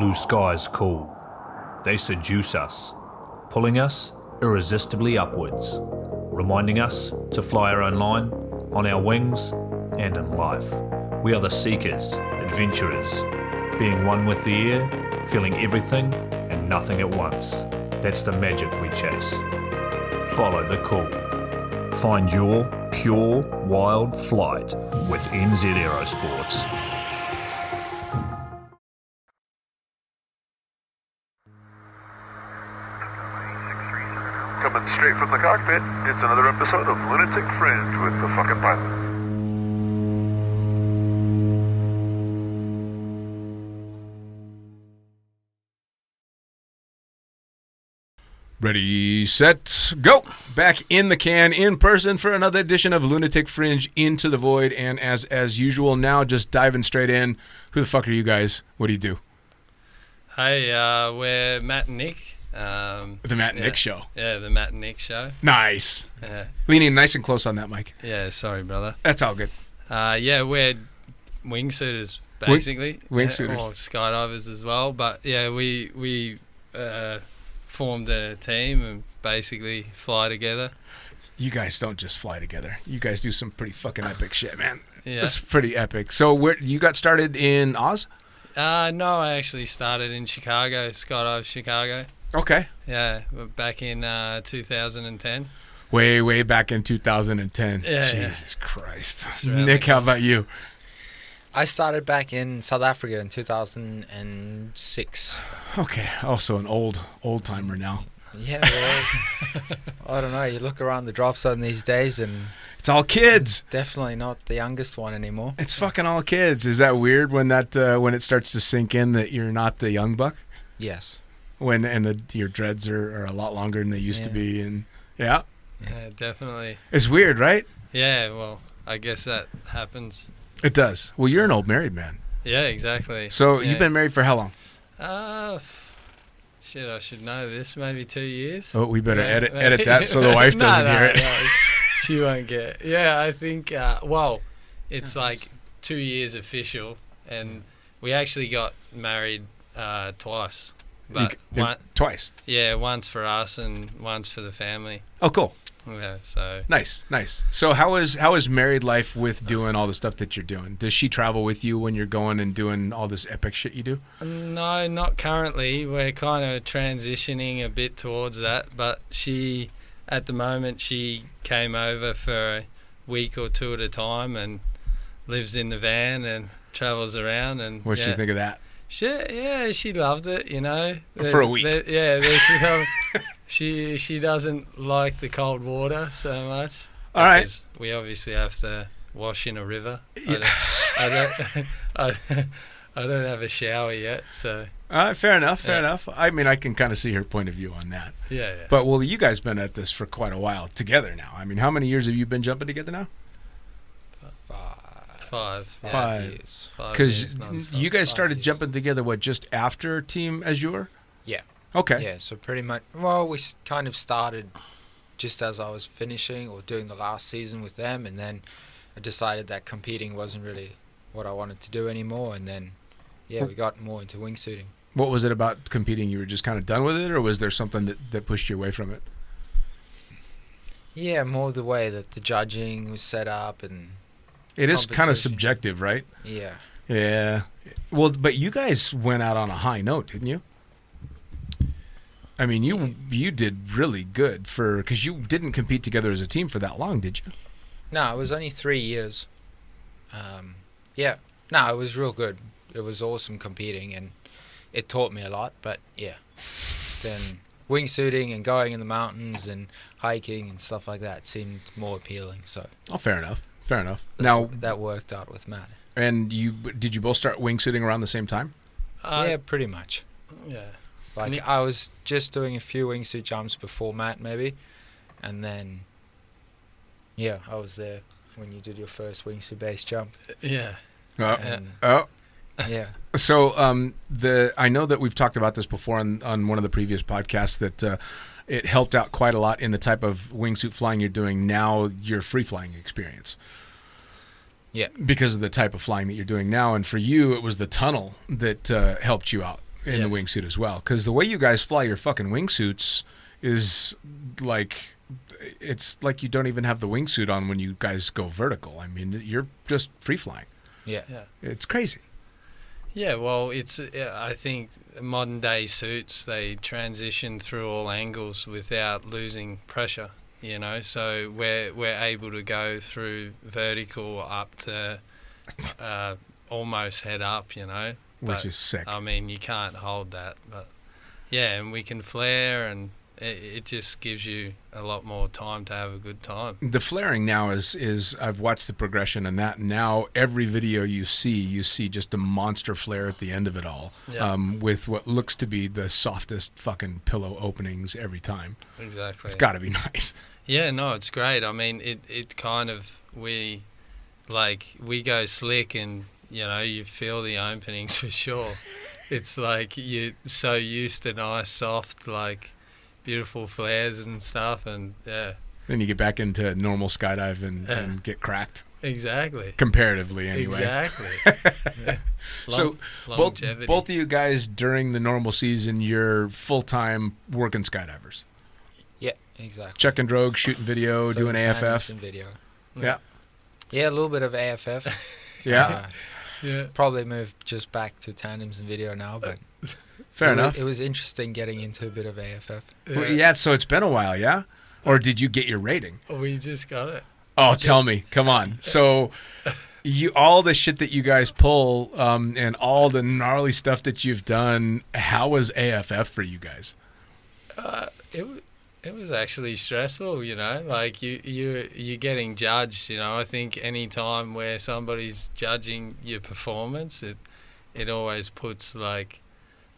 blue skies cool. They seduce us, pulling us irresistibly upwards, reminding us to fly our own line, on our wings, and in life. We are the seekers, adventurers, being one with the air, feeling everything and nothing at once. That's the magic we chase. Follow the call. Find your pure, wild flight with NZ Aerosports. Coming straight from the cockpit, it's another episode of Lunatic Fringe with the fucking pilot. Ready, set, go! Back in the can, in person for another edition of Lunatic Fringe Into the Void. And as usual, now just diving straight in. Who the fuck are you guys? What do you do? Hey, we're Matt and Nick. The Matt and Nick Show. Yeah, the Matt and Nick Show. Nice. Yeah. Leaning nice and close on that mic. Yeah, sorry, brother. That's all good. Yeah, we're wingsuiters, basically. Wingsuiters. Or skydivers as well. But, yeah, we formed a team and basically fly together. You guys don't just fly together. You guys do some pretty fucking epic shit, man. Yeah. It's pretty epic. So you got started in Oz? No, I actually started in Chicago, Skydive Chicago. Okay. Yeah, back in 2010. Way back in 2010. Yeah, Jesus Christ. Really Nick, how about you? I started back in South Africa in 2006. Okay, also an old timer now. Yeah, well, I don't know. You look around the drop zone these days and It's all kids. definitely not the youngest one anymore. It's fucking all kids. Is that weird when it starts to sink in that you're not the young buck? Yes. Your dreads are a lot longer than they used to be, and yeah, Definitely. it's weird, right? Yeah, well, I guess that happens. It does. Well, you're an old married man, Yeah, exactly. so Yeah. you've been married for how long? Shit, I should know this. Maybe 2 years. Oh, we better Yeah, edit that so the wife doesn't hear it. No, she won't get. Yeah, I think. Well, it's like 2 years official, and we actually got married twice. But Twice. Yeah, once for us and once for the family. Oh, cool. Yeah, so Nice. So how is married life with doing all the stuff that you're doing? Does she travel with you when you're going and doing all this epic shit you do? no, not currently. We're kind of transitioning a bit towards that, but at the moment, she came over for a week or two at a time and lives in the van and travels around. And What'd she think of that? She loved it, you know. For a week. She doesn't like the cold water so much. All right. Because we obviously have to wash in a river. Yeah. I don't have a shower yet, so. Fair enough. I mean, I can kind of see her point of view on that. Yeah. But, well, you guys been at this for quite a while together now. I mean, how many years have you been jumping together now? 5. 5 years. Because you guys 5 started years. jumping together, just after Team Azure? Yeah. Okay. Yeah, so pretty much, well, we kind of started just as I was finishing or doing the last season with them, and then I decided that competing wasn't really what I wanted to do anymore, and then, we got more into wingsuiting. What was it about competing? You were just kind of done with it, or was there something that pushed you away from it? Yeah, more the way that the judging was set up and... It is kind of competition. subjective, right? Yeah. Yeah. Well, but you guys went out on a high note, didn't you? I mean, you did really good because you didn't compete together as a team for that long, did you? No, it was only 3 years. Yeah. No, it was real good. It was awesome competing, and it taught me a lot, but yeah. Then wingsuiting and going in the mountains and hiking and stuff like that seemed more appealing, so... Oh, fair enough. Now that worked out with Matt. And did you both start wingsuiting around the same time? Yeah, pretty much. Yeah. Like, I was just doing a few wingsuit jumps before Matt, maybe. And then, I was there when you did your first wingsuit base jump. Yeah. Yeah. So I know that we've talked about this before on one of the previous podcasts that it helped out quite a lot in the type of wingsuit flying you're doing now, your free flying experience. Yeah. Because of the type of flying that you're doing now. And for you, it was the tunnel that helped you out. in the Yes. wingsuit as well. Because the way you guys fly your fucking wingsuits is like, it's like you don't even have the wingsuit on when you guys go vertical. I mean, you're just free flying. Yeah. It's crazy. Yeah, well, I think modern day suits, they transition through all angles without losing pressure, you know. So we're able to go through vertical up to almost head up, you know. Which But, is sick. I mean, you can't hold that, but yeah, and we can flare, and it just gives you a lot more time to have a good time. The flaring now is I've watched the progression in that. Now every video you see just a monster flare at the end of it all, Yeah. with what looks to be the softest fucking pillow openings every time. Exactly. It's got to be nice. Yeah, no, it's great. I mean, it kind of, we go slick, and, you know, you feel the openings for sure. It's like you're so used to nice, soft, like, beautiful flares and stuff, and yeah. Then you get back into normal skydive and get cracked. Exactly. Comparatively, anyway. Exactly. Yeah. So Longevity. both of you guys during the normal season, you're full-time working skydivers. Yeah, exactly. Checking drogues, shooting video, doing tandems AFF. and video. Yeah. Yeah, a little bit of AFF. Yeah. Yeah. Probably move just back to tandems and video now, but Fair it enough. it was interesting getting into a bit of AFF. Well, yeah, so it's been a while, yeah? Or did you get your rating? We just got it. Oh, tell me. Come on. So all the shit that you guys pull and all the gnarly stuff that you've done, how was AFF for you guys? It was actually stressful, you know. Like you're getting judged, you know. I think any time where somebody's judging your performance, it always puts like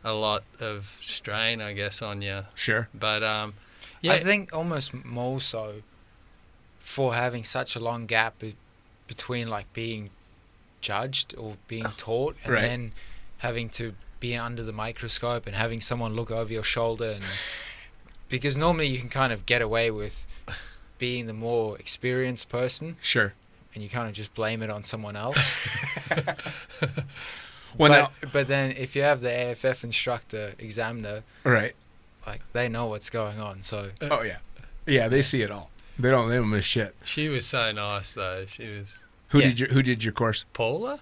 a lot of strain, I guess, on you. Sure. But yeah, I think almost more so for having such a long gap between like being judged or being taught and Right. then having to be under the microscope and having someone look over your shoulder, and because normally you can kind of get away with being the more experienced person Sure. and you kind of just blame it on someone else. Well, but then if you have the AFF instructor examiner, right. like they know what's going on, so Oh, yeah. Yeah, they see it all. They don't miss shit. she was so nice though. She was Who Yeah. did your course? Paula.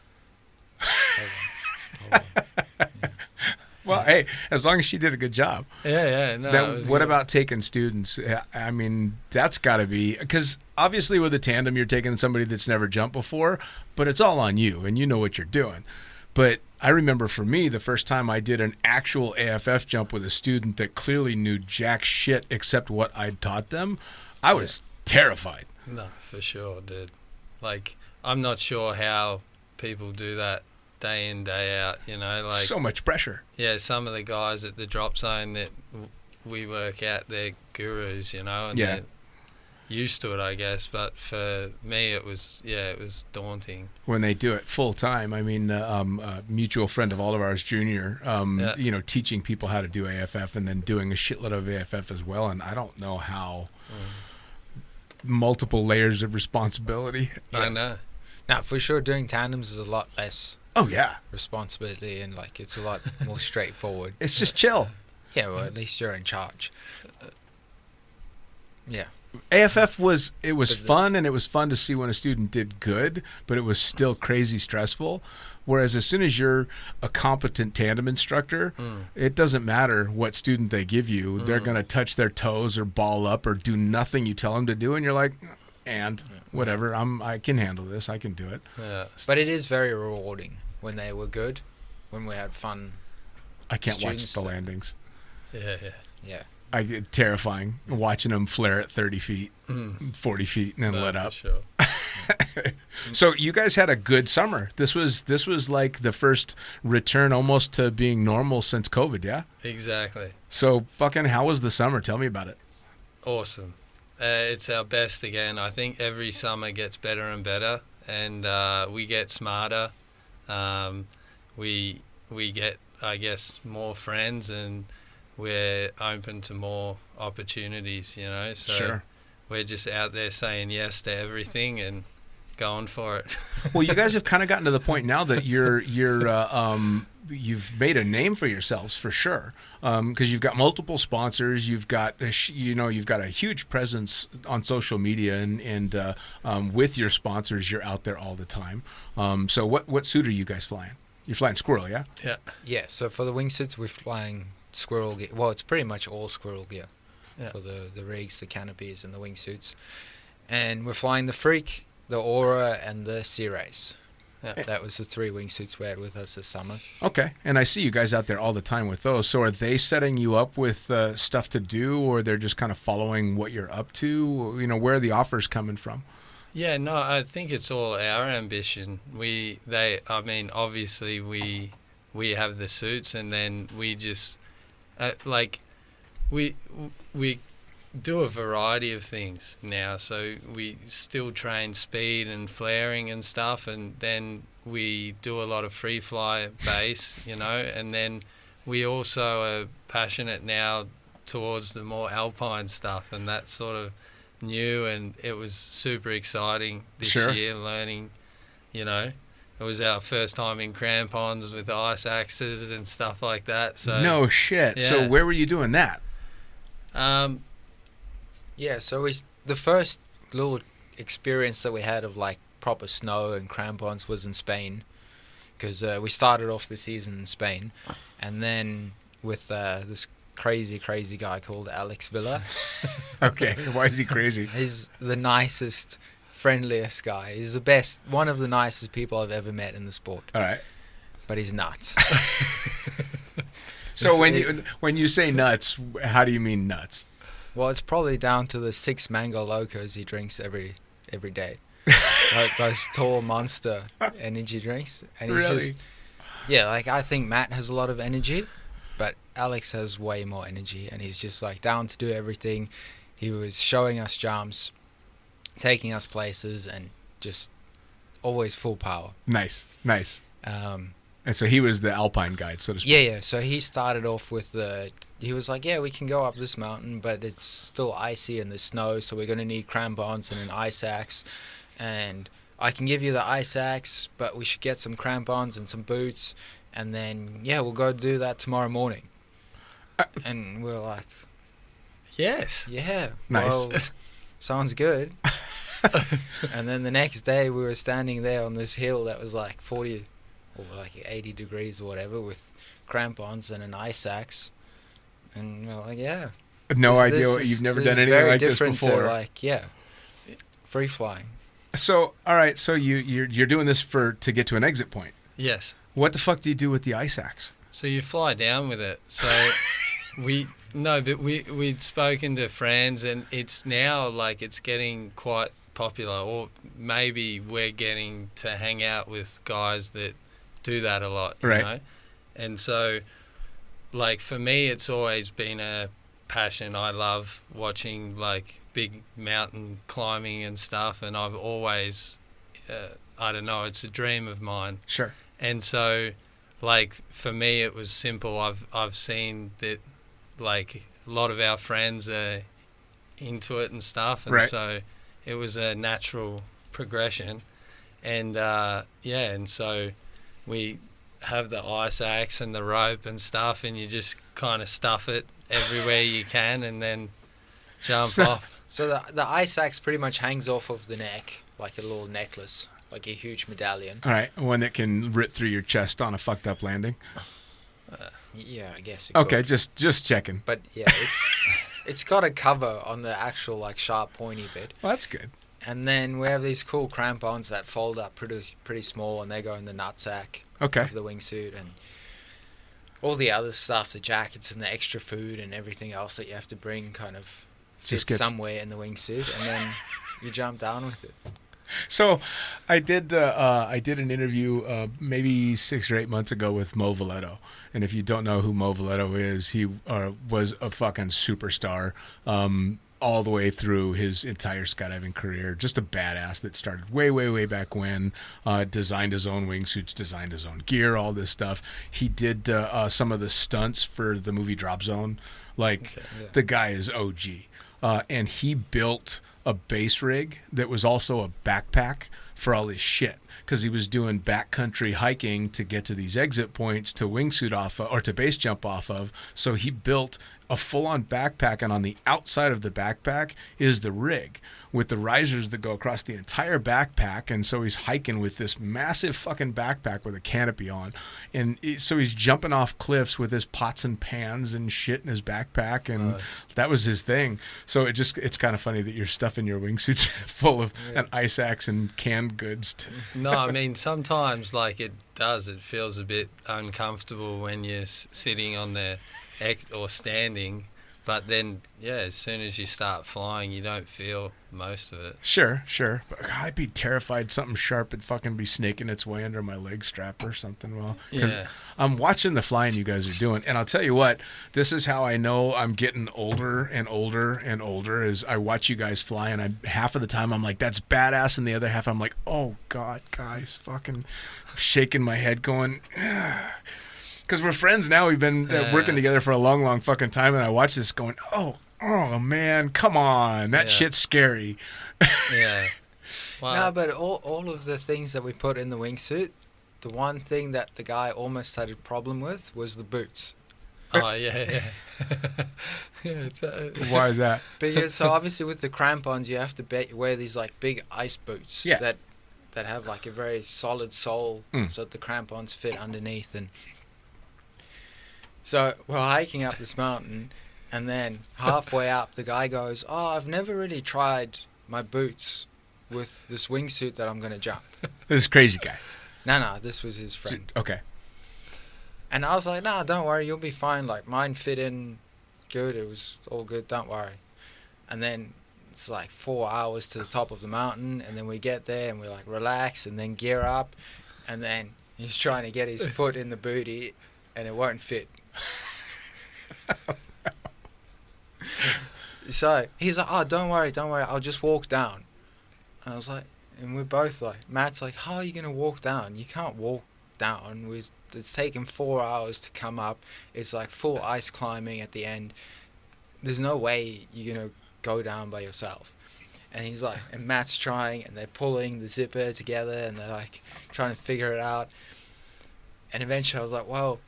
Well, hey, as long as she did a good job. Yeah. No. it was What good. about taking students? I mean, that's got to be, because obviously with a tandem, you're taking somebody that's never jumped before, but it's all on you and you know what you're doing. But I remember for me, the first time I did an actual AFF jump with a student that clearly knew jack shit except what I'd taught them, I was terrified. No, for sure, dude. Like, I'm not sure how people do that day in, day out, you know? Like, So much pressure. yeah, some of the guys at the drop zone that we work at, they're gurus, you know? And Yeah. they're used to it, I guess. But for me, it was daunting. When they do it full time. I mean, a mutual friend of all of ours, Junior, you know, teaching people how to do AFF and then doing a shitload of AFF as well. And I don't know how multiple layers of responsibility. I know. now for sure doing tandems is a lot less Oh, yeah. responsibility and like it's a lot more straightforward. It's just chill. Yeah, well at least you're in charge. Yeah. AFF was But the- fun, and it was fun to see when a student did good, but it was still crazy stressful. Whereas as soon as you're a competent tandem instructor, it doesn't matter what student they give you. They're going to touch their toes or ball up or do nothing you tell them to do, and you're like, and whatever, I can handle this. I can do it. Yeah. But it is very rewarding when they were good, when we had fun. I can't watch Students the that- landings. Yeah. I get terrifying watching them flare at 30 feet, 40 feet, and then No, let for up. Sure. So you guys had a good summer. This was like the first return almost to being normal since COVID, yeah? Exactly. So fucking how was the summer? Tell me about it. Awesome. It's our best again. I think every summer gets better and better, and we get smarter. We get, I guess, more friends, and we're open to more opportunities, you know. So Sure. we're just out there saying yes to everything, and going for it. Well, you guys have kind of gotten to the point now that you've made a name for yourselves for sure, because you've got multiple sponsors. You've got you've got a huge presence on social media, and with your sponsors, you're out there all the time. So what suit are you guys flying? You're flying Squirrel, yeah? Yeah. Yeah, so for the wingsuits, we're flying Squirrel gear. Well, it's pretty much all Squirrel gear for the rigs, the canopies, and the wingsuits. And we're flying the Freak, the Aura, and the Sea Race. Yeah, that was the 3 wingsuits we had with us this summer. Okay, and I see you guys out there all the time with those. So are they setting you up with stuff to do, or they're just kind of following what you're up to? Where are the offers coming from? Yeah, no, I think it's all our ambition. Obviously we have the suits, and then we just we do a variety of things now. So we still train speed and flaring and stuff, and then we do a lot of free fly base, and then we also are passionate now towards the more Alpine stuff, and that's sort of new, and it was super exciting this year learning, it was our first time in crampons with ice axes and stuff like that. So no shit. Yeah. So where were you doing that? Yeah, so the first little experience that we had of like proper snow and crampons was in Spain, because we started off the season in Spain, and then with this crazy guy called Alex Villa. Okay, why is he crazy? He's the nicest, friendliest guy. He's the best, one of the nicest people I've ever met in the sport. All right. But he's nuts. So when you say nuts, how do you mean nuts? Well, it's probably down to the 6 mango locos he drinks every day. Like those tall monster energy drinks. And he's Really? just, yeah, like I think Matt has a lot of energy, but Alex has way more energy, and he's just like down to do everything. He was showing us jumps, taking us places, and just always full power. Nice. Um, And so he was the Alpine guide, so to speak. Yeah. So he started off with he was like, yeah, we can go up this mountain, but it's still icy and there's snow, so we're going to need crampons and an ice axe. And I can give you the ice axe, but we should get some crampons and some boots. And then, yeah, we'll go do that tomorrow morning. And we're like, yes. yeah, Nice. well, sounds good. And then the next day we were standing there on this hill that was like 40 or like 80 degrees or whatever with crampons and an ice axe. And we're like, yeah. No idea. You've never done anything like this before. To like, yeah, free flying. So, all right. So you're doing this to get to an exit point. Yes. What the fuck do you do with the ice axe? So you fly down with it. So we'd spoken to friends, and it's now like it's getting quite popular, or maybe we're getting to hang out with guys that do that a lot, you know? And so like for me, it's always been a passion. I love watching like big mountain climbing and stuff, and I've always I don't know, it's a dream of mine. Sure. And so like for me it was simple. I've seen that like a lot of our friends are into it and stuff, and so it was a natural progression. And and so we have the ice axe and the rope and stuff, and you just kind of stuff it everywhere you can and then jump off. So the ice axe pretty much hangs off of the neck like a little necklace, like a huge medallion. All right, one that can rip through your chest on a fucked up landing. Yeah, I guess. Okay, just checking. But yeah, it's got a cover on the actual like sharp pointy bit. Well, that's good. And then we have these cool crampons that fold up pretty small, and they go in the nutsack of the wingsuit, and all the other stuff, the jackets and the extra food and everything else that you have to bring kind of fits somewhere in the wingsuit, and then you jump down with it. So I did an interview maybe 6 or 8 months ago with Mo Valeto. And if you don't know who Mo Valeto is, he was a fucking superstar all the way through his entire skydiving career. Just a badass that started way back when, designed his own wingsuits, designed his own gear, all this stuff. He did some of the stunts for the movie Drop Zone. The guy is OG. And he built a base rig that was also a backpack for all his shit because he was doing backcountry hiking to get to these exit points to wingsuit off of, or to base jump off of. So he built a full-on backpack, and on the outside of the backpack is the rig with the risers that go across the entire backpack. And so he's hiking with this massive fucking backpack with a canopy on, and so he's jumping off cliffs with his pots and pans and shit in his backpack, and that was his thing. So it's kind of funny that you're stuffing your wingsuits full of an ice axe and canned goods. No, I mean, sometimes like it feels a bit uncomfortable when you're sitting on there or standing, but then as soon as you start flying, you don't feel most of it. Sure. But God, I'd be terrified something sharp would fucking be snaking its way under my leg strap or something. Well, because I'm watching the flying you guys are doing, and I'll tell you what, this is how I know I'm getting older and older and older. Is I watch you guys fly, and half of the time I'm like, that's badass, and the other half I'm like, oh God, guys, fucking shaking my head, going. Because we're friends now. We've been working together for a long, long fucking time, and I watch this going, oh man, come on, that shit's scary. Yeah. Wow. No, but all of the things that we put in the wingsuit, the one thing that the guy almost had a problem with was the boots. Oh, yeah. Why is that? Because so obviously with the crampons, you have to wear these like big ice boots that have like a very solid sole, so that the crampons fit underneath. And so we're hiking up this mountain, and then halfway up, the guy goes, "Oh, I've never really tried my boots with this wingsuit that I'm going to jump." This crazy guy. No, this was his friend. Okay. And I was like, "No, don't worry, you'll be fine. Like, mine fit in good. It was all good. Don't worry." And then it's like 4 hours to the top of the mountain, and then we get there, and we like relax, and then gear up, and then he's trying to get his foot in the booty, and it won't fit. So he's like, "Oh, don't worry, I'll just walk down." And I was like, and we're both like, Matt's like, "How are you gonna walk down? You can't walk down. It's taken 4 hours to come up. It's like full ice climbing at the end. There's no way you're gonna go down by yourself." And he's like, and Matt's trying, and they're pulling the zipper together, and they're like trying to figure it out. And eventually I was like, "Well,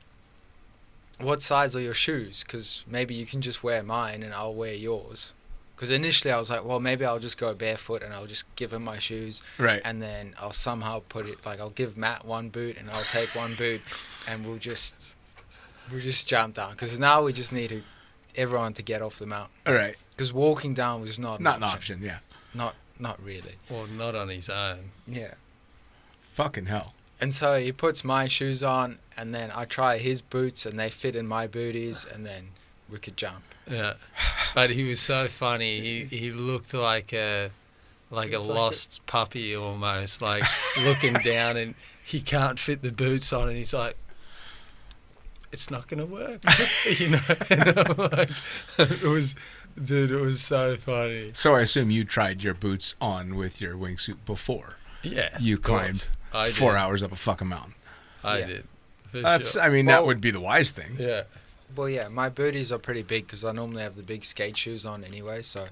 what size are your shoes? Because maybe you can just wear mine and I'll wear yours." Because initially I was like, well, maybe I'll just go barefoot and I'll just give him my shoes. Right. And then I'll somehow put it, like, I'll give Matt one boot and I'll take one boot, and we'll just jump down. Because now we just need everyone to get off the mountain. All right. Because walking down was not an option. Yeah. Not really. Well, not on his own. Yeah. Fucking hell. And so he puts my shoes on, and then I try his boots, and they fit in my booties, and then we could jump. Yeah, but he was so funny. He looked like a lost puppy almost, like looking down, and he can't fit the boots on, and he's like, "It's not gonna work," you know. And I'm like, it was so funny. So I assume you tried your boots on with your wingsuit before. Yeah, you climbed 4 hours up a fucking mountain. I did. That's. Sure. I mean, that would be the wise thing. Yeah. Well, yeah, my booties are pretty big because I normally have the big skate shoes on anyway, so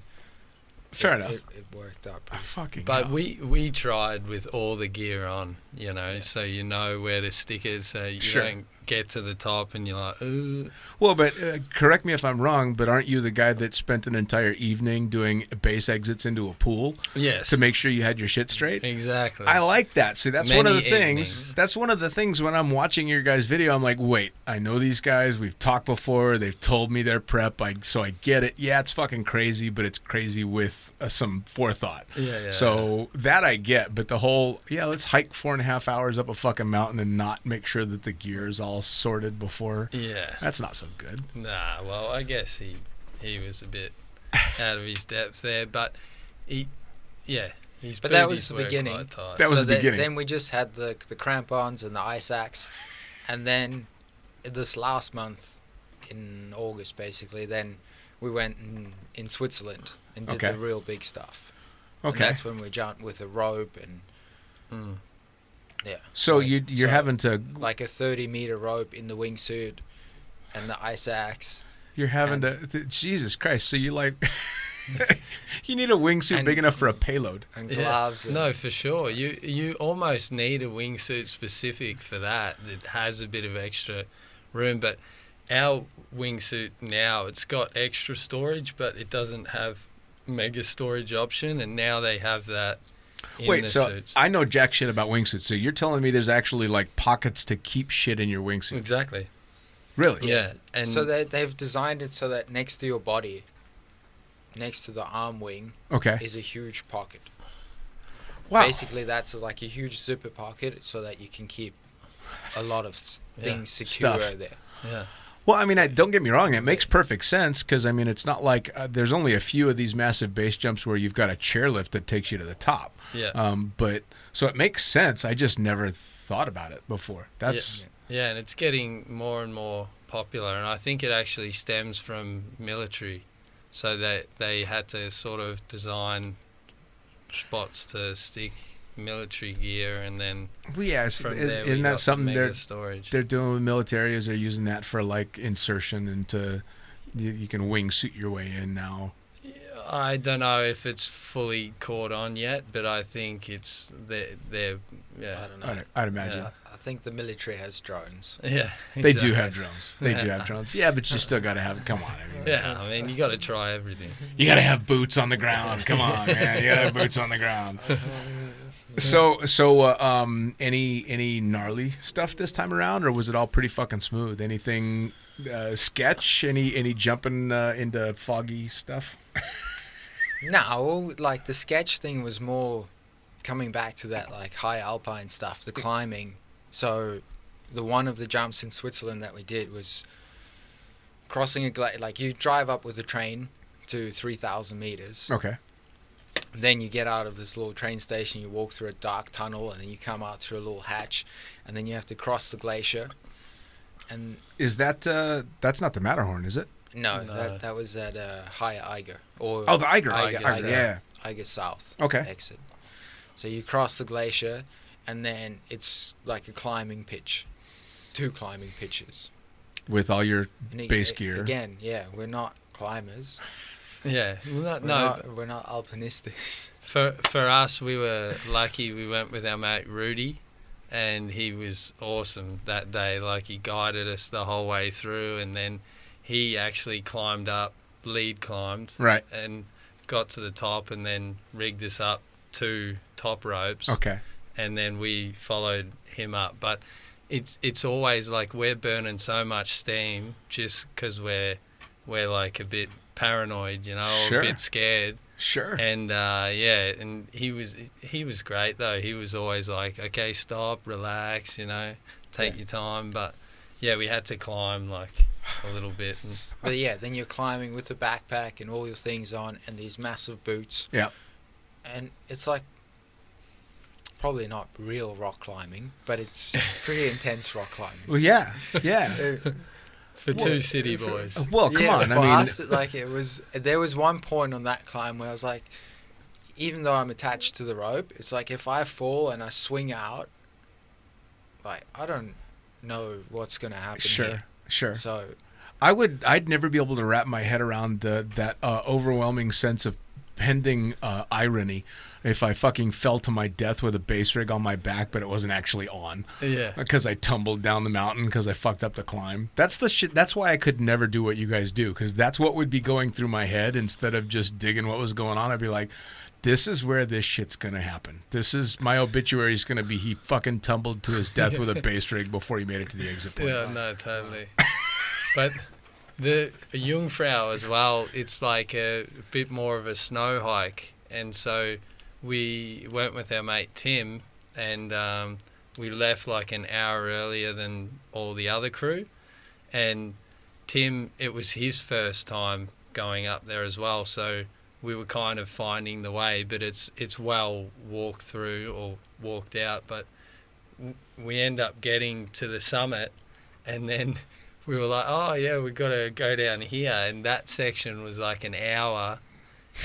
fair enough. It worked out. Fucking but hell. we tried with all the gear on, you know, so you know where to stick it, so you don't get to the top and you're like, ugh. Well, but correct me if I'm wrong, but aren't you the guy that spent an entire evening doing base exits into a pool? Yes. To make sure you had your shit straight? Exactly. I like that. See, that's one of the things. That's one of the things when I'm watching your guys' video, I'm like, wait, I know these guys. We've talked before. They've told me their prep, so I get it. Yeah, it's fucking crazy, but it's crazy with some forethought. Yeah. So that I get, but the whole, let's hike 4.5 hours up a fucking mountain and not make sure that the gear is all sorted before. Yeah. That's not so good. Nah, well, I guess he was a bit out of his depth there, but his but that was the beginning. That was the beginning. Then we just had the crampons and the ice axe, and then this last month, in August basically, then we went in Switzerland and did the real big stuff. Okay. And that's when we jumped with a rope and yeah. So you're having to like a 30-meter rope in the wingsuit and the ice axe. You're having to Jesus Christ. So you like You need a wingsuit And- big enough for a payload. and Yeah. gloves. And, No, for sure. You almost need a wingsuit specific for that. That has a bit of extra room. But our wingsuit now, it's got extra storage, but it doesn't have mega storage option. And now they have that in Wait, the so suits. I know jack shit about wingsuits. So you're telling me there's actually like pockets to keep shit in your wingsuit? Exactly. Really? Yeah. And so they've designed it so that next to your body, next to the arm wing, Okay. is a huge pocket. Wow. Basically, that's like a huge zipper pocket so that you can keep a lot of things secure Stuff. there. yeah. Well, I mean, don't get me wrong. It makes perfect sense because, I mean, it's not like there's only a few of these massive base jumps where you've got a chairlift that takes you to the top. Yeah. But so it makes sense. I just never thought about it before. That's Yeah, and it's getting more and more popular, and I think it actually stems from military, so that they had to sort of design spots to stick military gear, and then well, yeah. from there we Isn't got that something mega storage. they're doing with military? Is they're using that for like insertion into you can wingsuit your way in now. I don't know if it's fully caught on yet, but I think it's they're yeah. I don't know. I'd imagine. Yeah. I think the military has drones. Yeah, They exactly. do have drones. They do have drones. Yeah, but you still got to have. Come on, I mean. Yeah, I mean you got to try everything. You got to have boots on the ground. Come on, man. You got to have boots on the ground. So, any gnarly stuff this time around, or was it all pretty fucking smooth? Anything sketch? Any jumping into foggy stuff? No, like the sketch thing was more coming back to that like high alpine stuff, the climbing. So, the one of the jumps in Switzerland that we did was crossing a like you drive up with a train to 3,000 meters. Okay. Then you get out of this little train station, you walk through a dark tunnel, and then you come out through a little hatch, and then you have to cross the glacier. And Is that that's not the Matterhorn, is it? no, No. that was at High Eiger. Or Oh, the Eiger. Eiger, Eiger, yeah. Eiger South Okay. exit. So you cross the glacier, and then it's like a climbing pitch. 2 climbing pitches. With all your And base gear. Again, yeah, we're not climbers. Yeah, well, We're not alpinistas. For us, we were lucky. We went with our mate Rudy, and he was awesome that day. Like he guided us the whole way through, and then he actually climbed up, lead climbed, Right. and got to the top, and then rigged us up 2 top ropes. Okay. And then we followed him up. But it's always like we're burning so much steam just because we're like a bit paranoid, you know, Sure. a bit scared. Sure. And yeah, and he was great though. He was always like, okay, stop, relax, you know, take your time. But yeah, we had to climb like a little bit. And But yeah, then you're climbing with the backpack and all your things on and these massive boots. Yeah. And it's like probably not real rock climbing, but it's pretty intense rock climbing. Well, yeah. Yeah. for 2 city boys. Well, come on. For I mean, us, like there was one point on that climb where I was like, even though I'm attached to the rope, it's like if I fall and I swing out, like I don't know what's gonna happen. sure. Sure. Here. So I'd never be able to wrap my head around that overwhelming sense of pending irony if I fucking fell to my death with a base rig on my back, but it wasn't actually on Yeah. because I tumbled down the mountain because I fucked up the climb. That's the shit. That's why I could never do what you guys do, because that's what would be going through my head instead of just digging what was going on. I'd be like, this is where this shit's gonna happen. This is my obituary is gonna be he fucking tumbled to his death with a base rig before he made it to the exit point. Yeah, no, totally. But the Jungfrau as well, it's like a bit more of a snow hike. And so we went with our mate Tim, and we left like an hour earlier than all the other crew. And Tim, it was his first time going up there as well, so we were kind of finding the way, but it's well walked through or walked out. But we end up getting to the summit, and then we were like, oh yeah, we got to go down here. And that section was like an hour,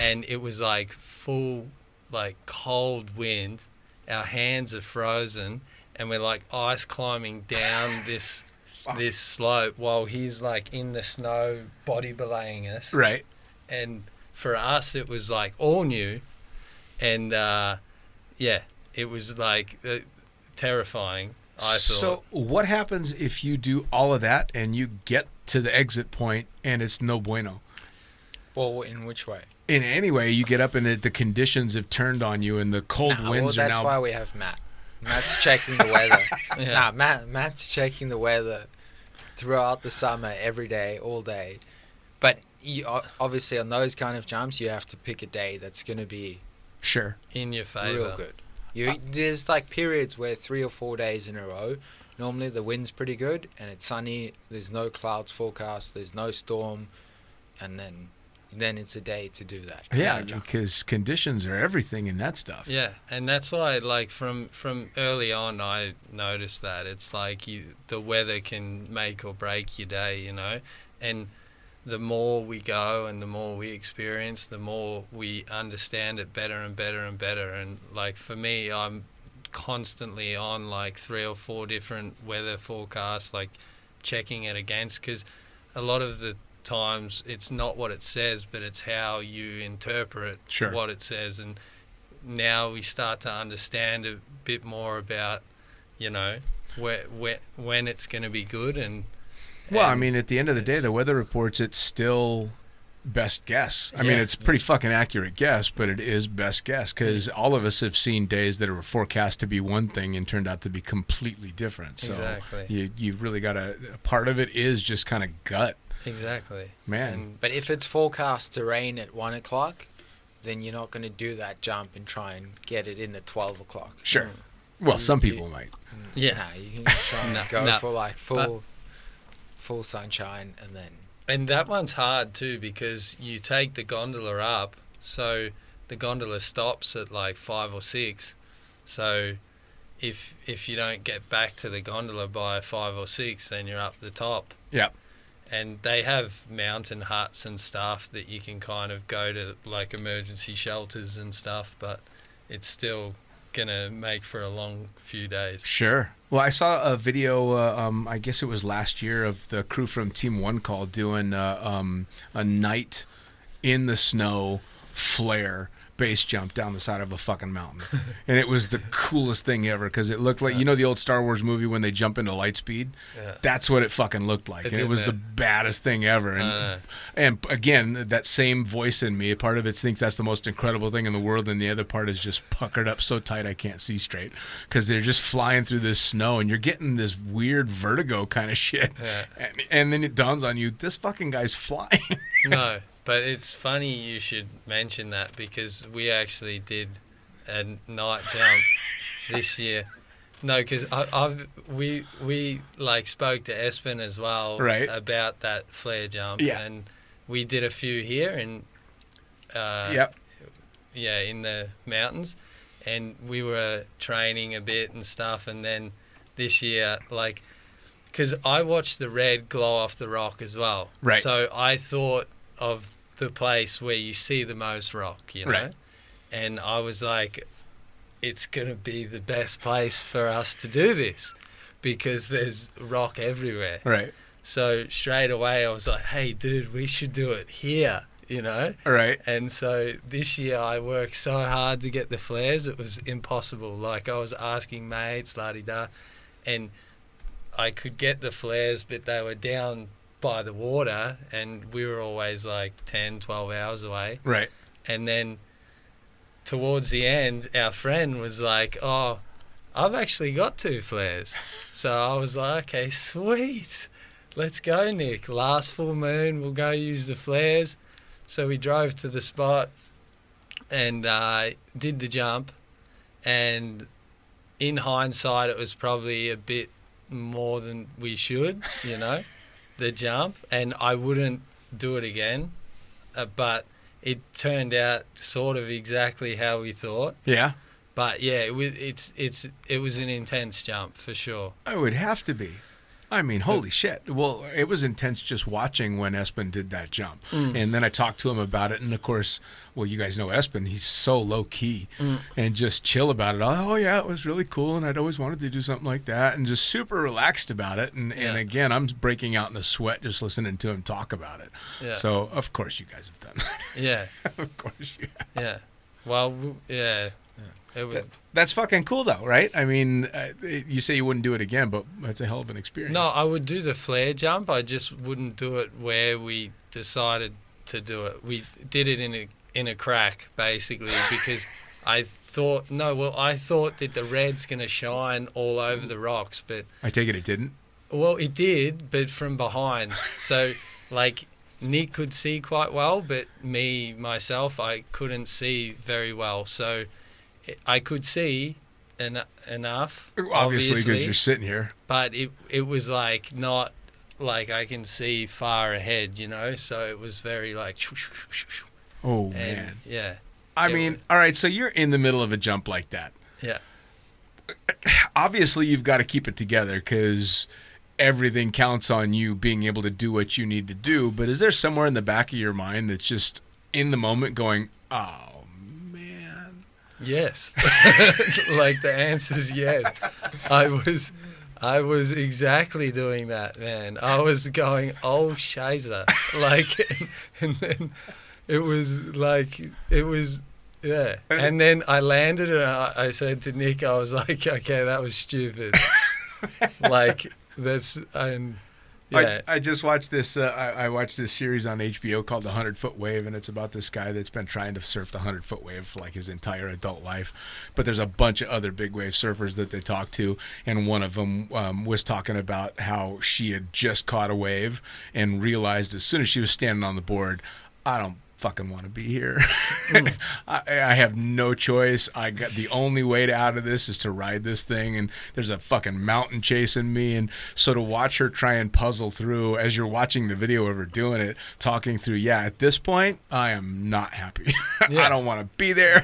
and it was like full, like cold wind. Our hands are frozen, and we're like ice climbing down this slope while he's like in the snow body belaying us. Right. And for us it was like all new, and it was like terrifying. I thought. So what happens if you do all of that and you get to the exit point and it's no bueno? Well, in which way? In any way, you get up and the conditions have turned on you and the cold winds are now... That's why we have Matt. Matt's checking the weather. Yeah. Matt's checking the weather throughout the summer, every day, all day. But you, obviously on those kind of jumps, you have to pick a day that's going to be Sure. in your favor. real good. There's like periods where 3 or 4 days in a row, normally the wind's pretty good and it's sunny, there's no clouds forecast, there's no storm, and then it's a day to do that. Yeah, because conditions are everything in that stuff. Yeah, and that's why, like, from early on, I noticed that it's like the weather can make or break your day, you know, and the more we go and the more we experience, the more we understand it better and better and better. And like for me, I'm constantly on like 3 or 4 different weather forecasts, like checking it against, because a lot of the times it's not what it says, but it's how you interpret what it says. And now we start to understand a bit more about, you know, when it's going to be good. And well, I mean, at the end of the day, the weather reports, it's still best guess. I mean, it's pretty fucking accurate guess, but it is best guess, because all of us have seen days that were forecast to be one thing and turned out to be completely different. So exactly. you've really got a part of it is just kind of gut. Exactly. Man. But if it's forecast to rain at 1 o'clock, then you're not going to do that jump and try and get it in at 12 o'clock. Sure. Well, some people might. Yeah. Nah, you can try and go for like full sunshine, and then... And that one's hard too, because you take the gondola up, so the gondola stops at like 5 or 6. So if you don't get back to the gondola by 5 or 6, then you're up the top. Yeah. And they have mountain huts and stuff that you can kind of go to, like emergency shelters and stuff, but it's still gonna make for a long few days. Sure. Well, I saw a video, I guess it was last year, of the crew from Team One Call doing a night in the snow flair base jump down the side of a fucking mountain. And it was the coolest thing ever, because it looked like, you know the old Star Wars movie when they jump into light speed? Yeah. That's what it fucking looked like. And it was the baddest thing ever. And again, that same voice in me, part of it thinks that's the most incredible thing in the world, and the other part is just puckered up so tight I can't see straight, because they're just flying through this snow and you're getting this weird vertigo kind of shit. Yeah. And then it dawns on you, this fucking guy's flying. No. But it's funny you should mention that, because we actually did a night jump this year. No, because we like spoke to Espen as well about that flare jump, and we did a few here in in the mountains, and we were training a bit and stuff. And then this year, like, because I watched the red glow off the rock as well, so I thought of the place where you see the most rock, you know, and I was like, it's gonna be the best place for us to do this, because there's rock everywhere. Right. So straight away I was like, hey dude, we should do it here, you know. Right. And so this year I worked so hard to get the flares, it was impossible. Like, I was asking mates, la-di-da, and I could get the flares, but they were down by the water, and we were always like 10, 12 hours away. Right. And then towards the end, our friend was like, oh, I've actually got 2 flares. So I was like, okay, sweet. Let's go, Nick. Last full moon, we'll go use the flares. So we drove to the spot and did the jump. And in hindsight, it was probably a bit more than we should, you know, the jump. And I wouldn't do it again. But it turned out sort of exactly how we thought. Yeah. But yeah, it was an intense jump for sure. Oh, it would have to be. I mean, holy shit. Well, it was intense just watching when Espen did that jump. And then I talked to him about it. And, of course, well, you guys know Espen. He's so low-key and just chill about it. Oh, yeah, it was really cool, and I'd always wanted to do something like that, and just super relaxed about it. And again, I'm breaking out in a sweat just listening to him talk about it. Yeah. So, of course, you guys have done that. Yeah. Of course you have. Yeah. Well, yeah. It was. That's fucking cool, though, right? I mean, you say you wouldn't do it again, but it's a hell of an experience. No, I would do the flair jump. I just wouldn't do it where we decided to do it. We did it in a crack, basically, because I thought that the red's going to shine all over the rocks, but I take it didn't? Well, it did, but from behind. So, like, Nick could see quite well, but myself, I couldn't see very well. So I could see enough, obviously, because you're sitting here. But it was like not like I can see far ahead, you know. So it was very like. Oh man! Yeah. I mean, all right. So you're in the middle of a jump like that. Yeah. Obviously, you've got to keep it together because everything counts on you being able to do what you need to do. But is there somewhere in the back of your mind that's just in the moment going, "Oh." Yes. Like the answer is yes. I was exactly doing that, man. I was going, oh, shiza. Like, and then it was, yeah. And then I landed and I said to Nick, I was like, okay, that was stupid. Like, yeah. I just watched this. I watched this series on HBO called The 100-Foot Wave, and it's about this guy that's been trying to surf the 100-foot wave for like his entire adult life. But there's a bunch of other big wave surfers that they talk to, and one of them was talking about how she had just caught a wave and realized as soon as she was standing on the board, I don't fucking want to be here. I have no choice. I got the only way out of this is to ride this thing, and there's a fucking mountain chasing me. And so to watch her try and puzzle through as you're watching the video of her doing it, talking through, at this point I am not happy. I don't want to be there.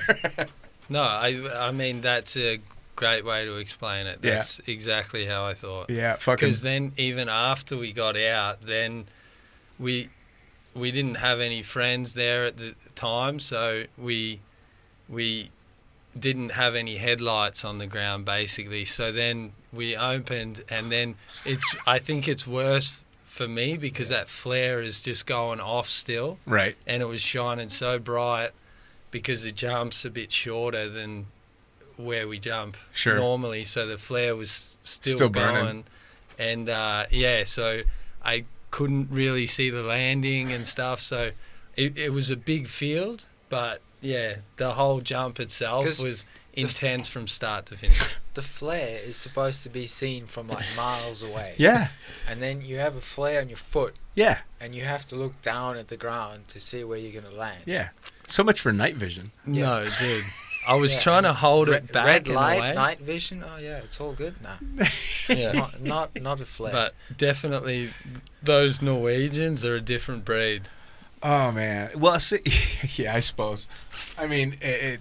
No, I mean that's a great way to explain it. That's exactly how I thought. Yeah, fucking. Because then even after we got out, then we didn't have any friends there at the time, so we didn't have any headlights on the ground, basically. So then we opened, and then I think it's worse for me because that flare is just going off still. Right. And it was shining so bright because the jump's a bit shorter than where we jump normally, so the flare was still going. And so I couldn't really see the landing and stuff, so it was a big field, but the whole jump itself was intense from start to finish. The flare is supposed to be seen from like miles away. Yeah. And then you have a flare on your foot. Yeah. And you have to look down at the ground to see where you're going to land. Yeah. So much for night vision. Yeah. No, dude. I was trying to hold it back. Red light, night vision. Oh yeah, it's all good now. Yeah. not a flare. But definitely, those Norwegians are a different breed. Oh man. Well, yeah, I suppose. I mean,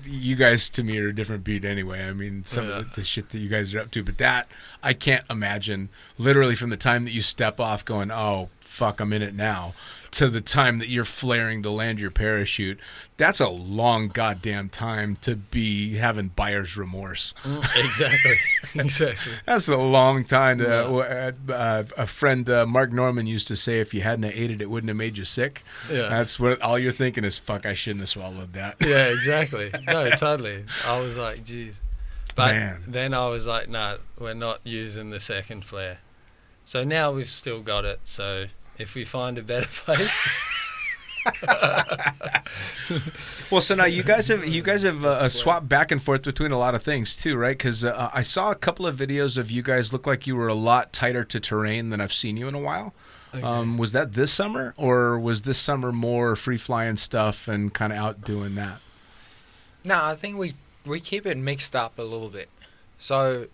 you guys to me are a different breed anyway. I mean, some of the shit that you guys are up to, but that I can't imagine. Literally, from the time that you step off, going, "Oh fuck, I'm in it now," to the time that you're flaring to land your parachute, that's a long goddamn time to be having buyer's remorse. Exactly. That's a long time. A friend, Mark Norman, used to say, if you hadn't ate it, it wouldn't have made you sick. Yeah. That's what all you're thinking is, fuck, I shouldn't have swallowed that. Yeah, exactly. No, totally. I was like, geez. But then I was like, no, we're not using the second flare. So now we've still got it, so if we find a better place. Well, so now you guys have swapped back and forth between a lot of things too, right? Because I saw a couple of videos of you guys look like you were a lot tighter to terrain than I've seen you in a while. Okay. Was that this summer, or was this summer more free flying stuff and kind of out doing that? No, I think we keep it mixed up a little bit. So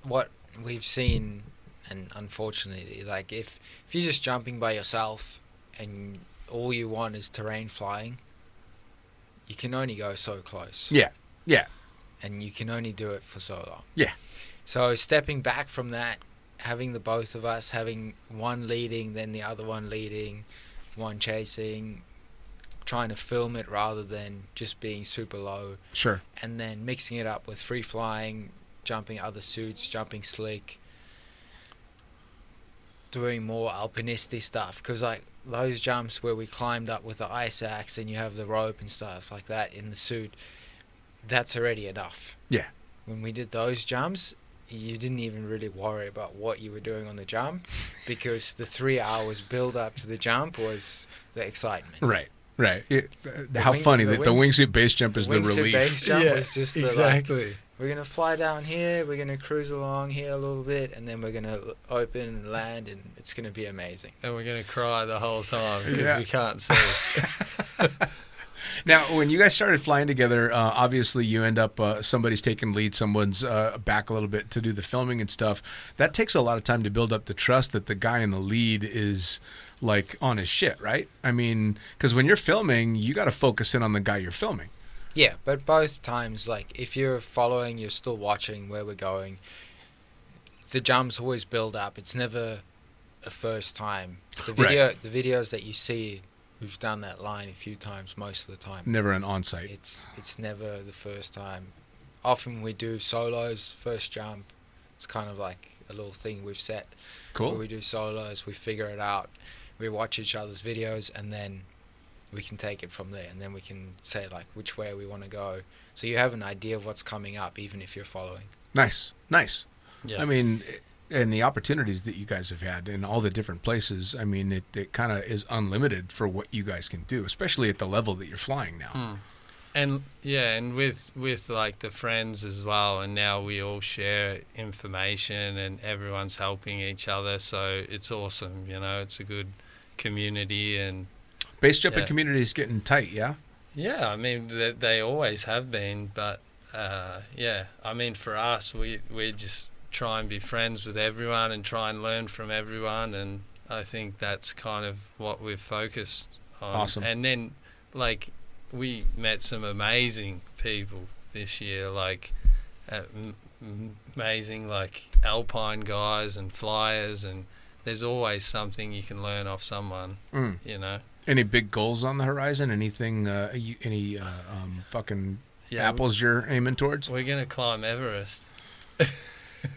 what we've seen, and unfortunately, like if you're just jumping by yourself and all you want is terrain flying, you can only go so close. Yeah. And you can only do it for so long. Yeah. So stepping back from that having the both of us, having one leading, then the other one leading, one chasing, trying to film it rather than just being super low, Sure. and then mixing it up with free flying, jumping other suits, jumping slick, doing more alpinisty stuff, because like those jumps where we climbed up with the ice axe and you have the rope and stuff like that in the suit, that's already enough. Yeah. When we did those jumps, you didn't even really worry about what you were doing on the jump, because the 3 hours build up to the jump was the excitement. Right. How funny that the wingsuit base jump is the wingsuit relief. base jump was just the, like, exactly. we're going to fly down here, we're going to cruise along here a little bit, and then we're going to open and land, and it's going to be amazing. And we're going to cry the whole time because Yeah. we can't see. Now, when you guys started flying together, obviously you end up, somebody's taking lead, someone's back a little bit to do the filming and stuff. That takes a lot of time to build up the trust that the guy in the lead is like on his shit, right? I mean, because when you're filming, you got to focus in on the guy you're filming. Yeah, but both times, like, if you're following, you're still watching where we're going. The jumps always build up. It's never a first time. The videos that you see, we've done that line a few times most of the time. Never an on-site. It's never the first time. Often we do solos, first jump. It's kind of like a little thing we've set. Cool. Where we do solos, we figure it out, we watch each other's videos, and then we can take it from there, and then we can say like which way we want to go. So you have an idea of what's coming up, even if you're following. Nice. Yeah. I mean, and the opportunities that you guys have had in all the different places, I mean, it kind of is unlimited for what you guys can do, especially at the level that you're flying now. And yeah, and with like the friends as well, and now we all share information and everyone's helping each other, so it's awesome. It's a good community. And Base jumping community is getting tight, yeah? yeah, I mean they always have been, but yeah, I mean for us we just try and be friends with everyone and try and learn from everyone, and I think that's kind of what we've focused on. Awesome. And then like we met some amazing people this year, like amazing like Alpine guys and flyers, and there's always something you can learn off someone. Any big goals on the horizon? Anything, any fucking apples you're aiming towards? We're gonna climb Everest.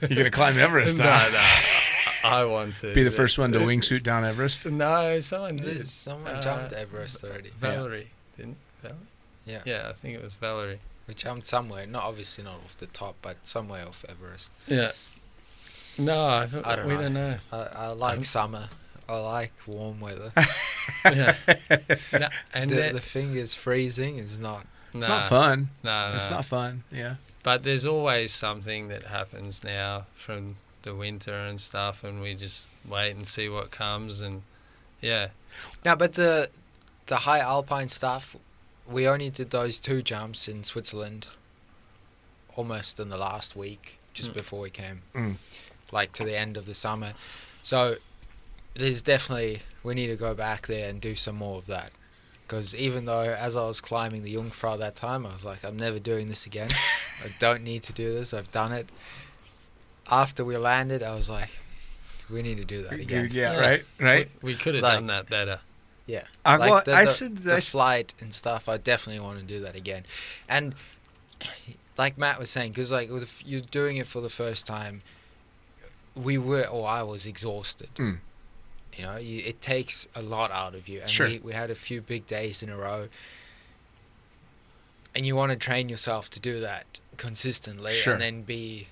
You're going to climb Everest, No, I want to Be the first one to wingsuit down Everest? No, someone did. Someone jumped Everest already. Valerie, didn't Valerie? Yeah. Yeah, I think it was Valerie. We jumped somewhere, not obviously not off the top, but somewhere off Everest. Yeah. No, we don't know. I like summer. I like warm weather. Yeah. No, and the fingers freezing is not. It's not fun. No, It's not fun, yeah. But there's always something that happens now from the winter and stuff, and we just wait and see what comes, and yeah. No, but the high alpine stuff, we only did those 2 jumps in Switzerland almost in the last week, just before we came, like to the end of the summer. So there's definitely, we need to go back there and do some more of that. Because even though as I was climbing the Jungfrau that time, I was like, I'm never doing this again. I don't need to do this. I've done it. After we landed, I was like, we need to do that again. Yeah, right. We could have Like- done that better. Yeah. Well, the flight and stuff, I definitely want to do that again. And like Matt was saying, because like you're doing it for the first time, I was exhausted. It takes a lot out of you. And Sure. we had a few big days in a row. And you want to train yourself to do that consistently, Sure. and then be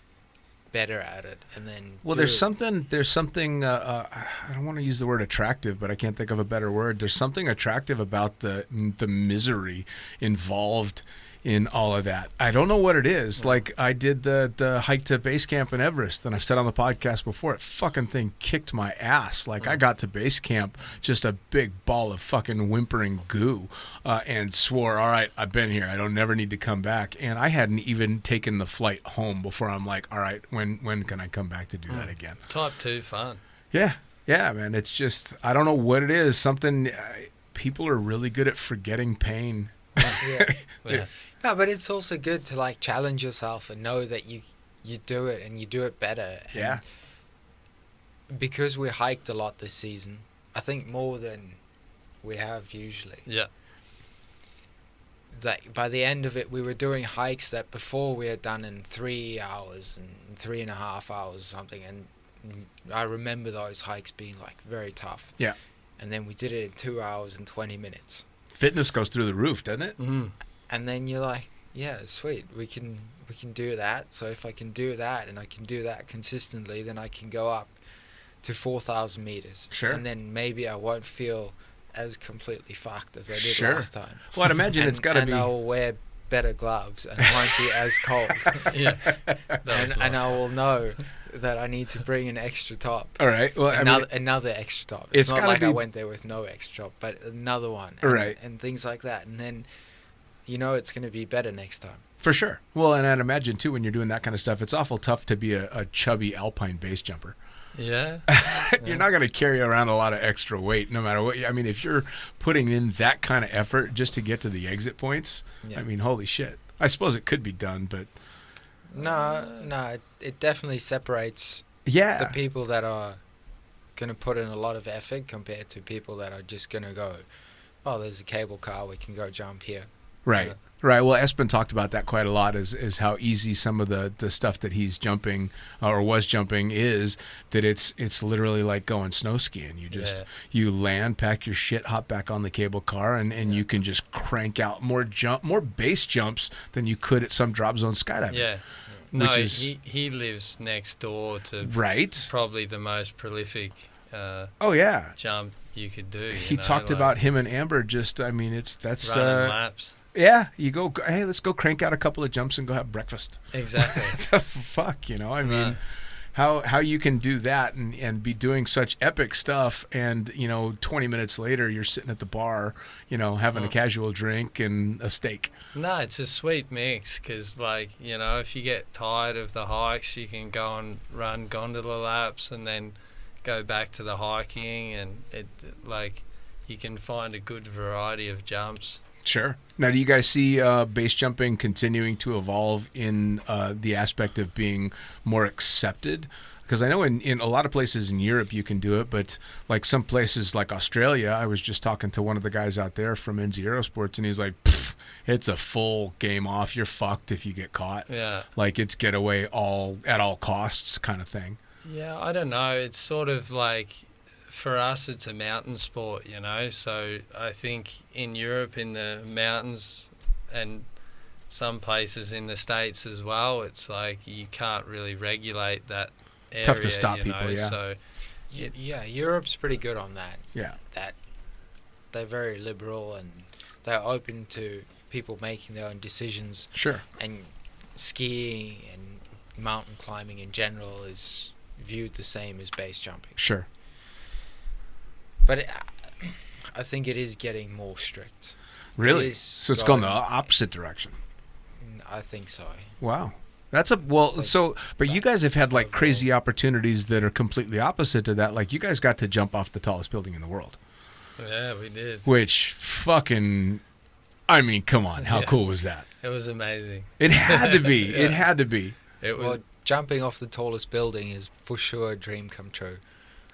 better at it, and then There's something I don't want to use the word attractive, but I can't think of a better word. There's something attractive about the misery involved in all of that. I don't know what it is. Like I did the hike to base camp in Everest, and I've said on the podcast before, it fucking thing kicked my ass. Like I got to base camp just a big ball of fucking whimpering goo, and swore, all right, I've been here. I don't never need to come back. And I hadn't even taken the flight home before I'm like, all right, when can I come back to do that again? Type 2 fun. Yeah, man. It's just, I don't know what it is. Something, people are really good at forgetting pain. Yeah. No, but it's also good to like challenge yourself and know that you do it and you do it better. And Yeah. because we hiked a lot this season, I think more than we have usually. Yeah. That by the end of it, we were doing hikes that before we had done in 3 hours and 3.5 hours or something, and I remember those hikes being like very tough. Yeah. And then we did it in 2 hours and 20 minutes. Fitness goes through the roof, doesn't it? Mm. And then you're like, yeah, sweet, we can do that. So if I can do that and I can do that consistently, then I can go up to 4,000 meters. Sure. And then maybe I won't feel as completely fucked as I did Sure. last time. Well, I'd imagine it's got to be. And I'll wear better gloves and it won't be as cold. Yeah. That was and I will know that I need to bring an extra top. All right. Well, Another extra top. it's It's not gotta like I be- went there with no extra top, but another one. Right. And things like that. And then you know it's going to be better next time. For sure. Well, and I'd imagine, too, when you're doing that kind of stuff, it's awful tough to be a chubby Alpine base jumper. Yeah. You're not going to carry around a lot of extra weight no matter what. I mean, if you're putting in that kind of effort just to get to the exit points, Yeah. I mean, holy shit. I suppose it could be done, but No, it definitely separates yeah. the people that are going to put in a lot of effort compared to people that are just going to go, oh, there's a cable car, we can go jump here. Right. Yeah. Right. Well, Espen talked about that quite a lot, is how easy some of the stuff that he's jumping or was jumping is, that it's literally like going snow skiing. You just you land, pack your shit, hop back on the cable car, and you can just crank out more base jumps than you could at some drop zone skydiving. Yeah. Which No, is- he lives next door to Right. probably the most prolific Oh yeah. jump you could do. He talked about him and Amber. Just, I mean, that's running laps. yeah. You go, hey, let's go crank out a couple of jumps and go have breakfast. Exactly. Fuck, I mean, Right. how you can do that and be doing such epic stuff, and 20 minutes later you're sitting at the bar, having a casual drink and a steak. No, it's a sweet mix because, if you get tired of the hikes, you can go and run gondola laps and then go back to the hiking, and you can find a good variety of jumps. Sure. Now, do you guys see base jumping continuing to evolve in the aspect of being more accepted? Because I know in a lot of places in Europe you can do it, but like some places like Australia, I was just talking to one of the guys out there from NZ Aerosports, and he's like, it's a full game off. You're fucked if you get caught. Yeah. Like it's get away at all costs kind of thing. Yeah, I don't know. It's sort of like, for us, it's a mountain sport, So I think in Europe, in the mountains, and some places in the States as well, it's like you can't really regulate that area. Tough to stop people, yeah. So, Yeah, Europe's pretty good on that. Yeah. That they're very liberal and they're open to people making their own decisions. Sure. And skiing and mountain climbing in general is viewed the same as base jumping. Sure. But I think it is getting more strict. Really? is So it's going the going- opposite direction. I think so. Wow. But you guys have had like crazy opportunities that are completely opposite to that. Like you guys got to jump off the tallest building in the world, yeah, we did. which fucking, I mean, come on. How Yeah. cool was that? It was amazing. It had to be. Yeah. It had to be. It was. Well, jumping off the tallest building is for sure a dream come true.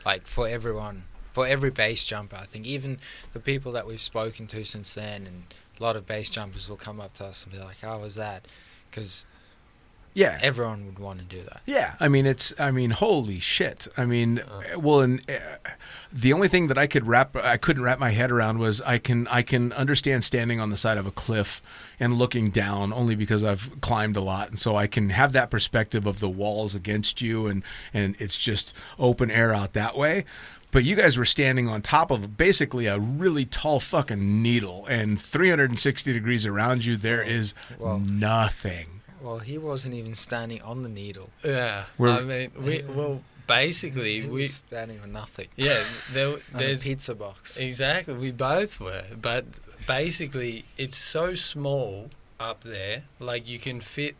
Like for everyone, for every base jumper, I think. Even the people that we've spoken to since then, and a lot of base jumpers will come up to us and be like, "How was that?" Because Yeah. everyone would want to do that. Yeah, holy shit. The only thing that I couldn't wrap my head around was I can understand standing on the side of a cliff and looking down, only because I've climbed a lot, and so I can have that perspective of the walls against you, and it's just open air out that way. But you guys were standing on top of basically a really tall fucking needle, and 360 degrees around you, there is Well- nothing. Well, he wasn't even standing on the needle. Yeah. We're- I mean, basically, He was standing on nothing. yeah, On a there's pizza box. exactly. We both were, but basically, it's so small up there. Like you can fit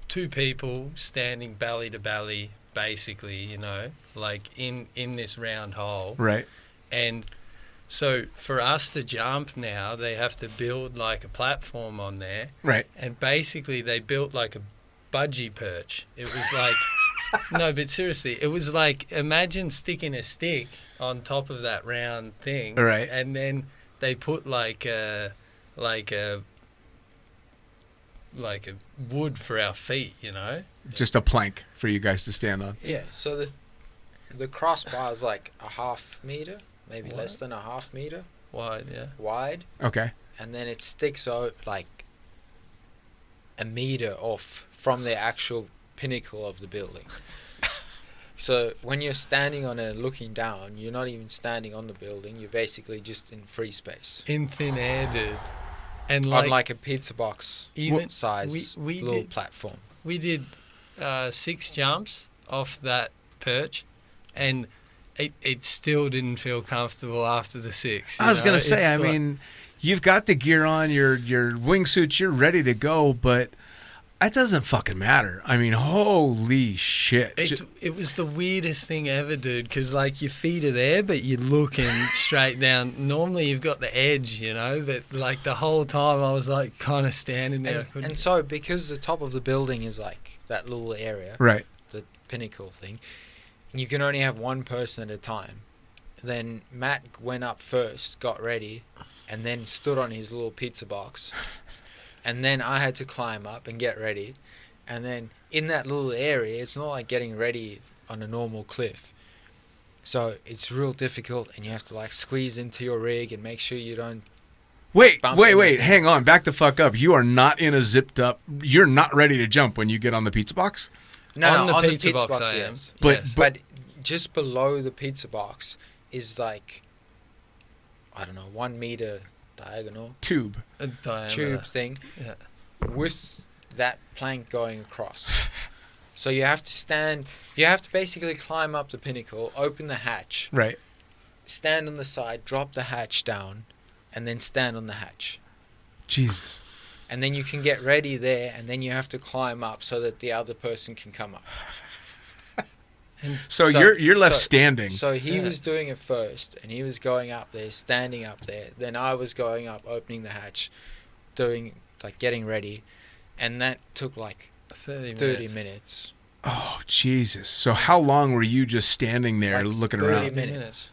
two people standing belly to belly, basically. Like in this round hole. Right. And so for us to jump now, they have to build like a platform on there. Right. And basically they built like a budgie perch. It was like No, but seriously, it was like, imagine sticking a stick on top of that round thing, Right. and then they put like a wood for our feet, you know. Just a plank for you guys to stand on. Yeah. So the crossbar is like a half meter, maybe What? less than a half meter Wide, yeah. wide, Okay. and then it sticks out like a meter off from the actual pinnacle of the building. So when you're standing on it looking down, you're not even standing on the building. You're basically just in free space. In thin air, dude. And On like a pizza box even size we little did platform. we did 6 jumps off that perch, and it still didn't feel comfortable after the 6. I was going to say, It's I like- mean, you've got the gear on, your wingsuits, you're ready to go, but that doesn't fucking matter. I mean, holy shit. It was the weirdest thing ever, dude, because, like, your feet are there, but you're looking straight down. Normally, you've got the edge, you know, but, like, the whole time I was, like, kind of standing there. I couldn't- And so because the top of the building is like that little area, Right. the pinnacle thing, you can only have one person at a time. Then Matt went up first, got ready, and then stood on his little pizza box. And then I had to climb up and get ready. And then in that little area, it's not like getting ready on a normal cliff. So it's real difficult, and you have to like squeeze into your rig and make sure you don't. Wait, Bump wait, anything. hang on. Back the fuck up. You are not in a zipped up, you're not ready to jump when you get on the pizza box? No, On no, the on pizza the pizza box box, I am. yes. But- Yes. But just below the pizza box is like, I don't know, 1 meter diagonal Tube. A diameter. tube thing Yeah. with that plank going across. So you have to basically climb up the pinnacle, open the hatch, Right. stand on the side, drop the hatch down, and then stand on the hatch. Jesus. And then you can get ready there, and then you have to climb up so that the other person can come up. So, So- you're left so- standing. So he Yeah. was doing it first, and he was going up there, standing up there. Then I was going up, opening the hatch, getting ready, and that took like 30 30 minutes. Oh, Jesus. So how long were you just standing there Like looking 30 around? minutes.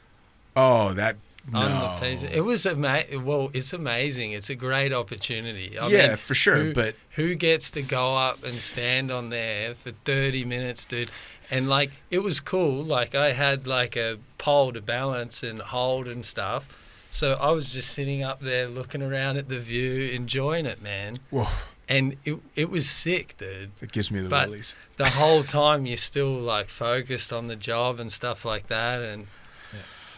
Oh, that On no. the pizza. It was well, it's amazing. It's a great opportunity. I Yeah, mean, for sure, but who gets to go up and stand on there for 30 minutes, dude? And like, it was cool. Like, I had like a pole to balance and hold and stuff. So I was just sitting up there looking around at the view, enjoying it, man. whoa, And it was sick, dude. it gives me the But- willies. The whole time you're still like focused on the job and stuff like that. And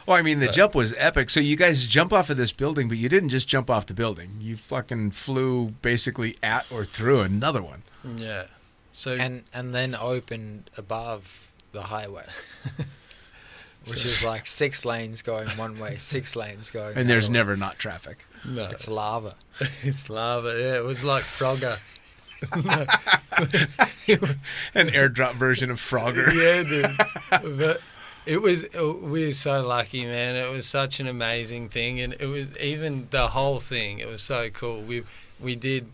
Well, I mean, the But- jump was epic. So you guys jump off of this building, but you didn't just jump off the building. You fucking flew basically at or through another one. yeah. So And then opened above the highway, which is like 6 lanes going one way, 6 lanes going the And there's other way. never not traffic. no, It's lava. it's lava. Yeah, it was like Frogger. An airdrop version of Frogger. Yeah, dude. But we were so lucky, man. It was such an amazing thing, and it was even the whole thing. It was so cool. We did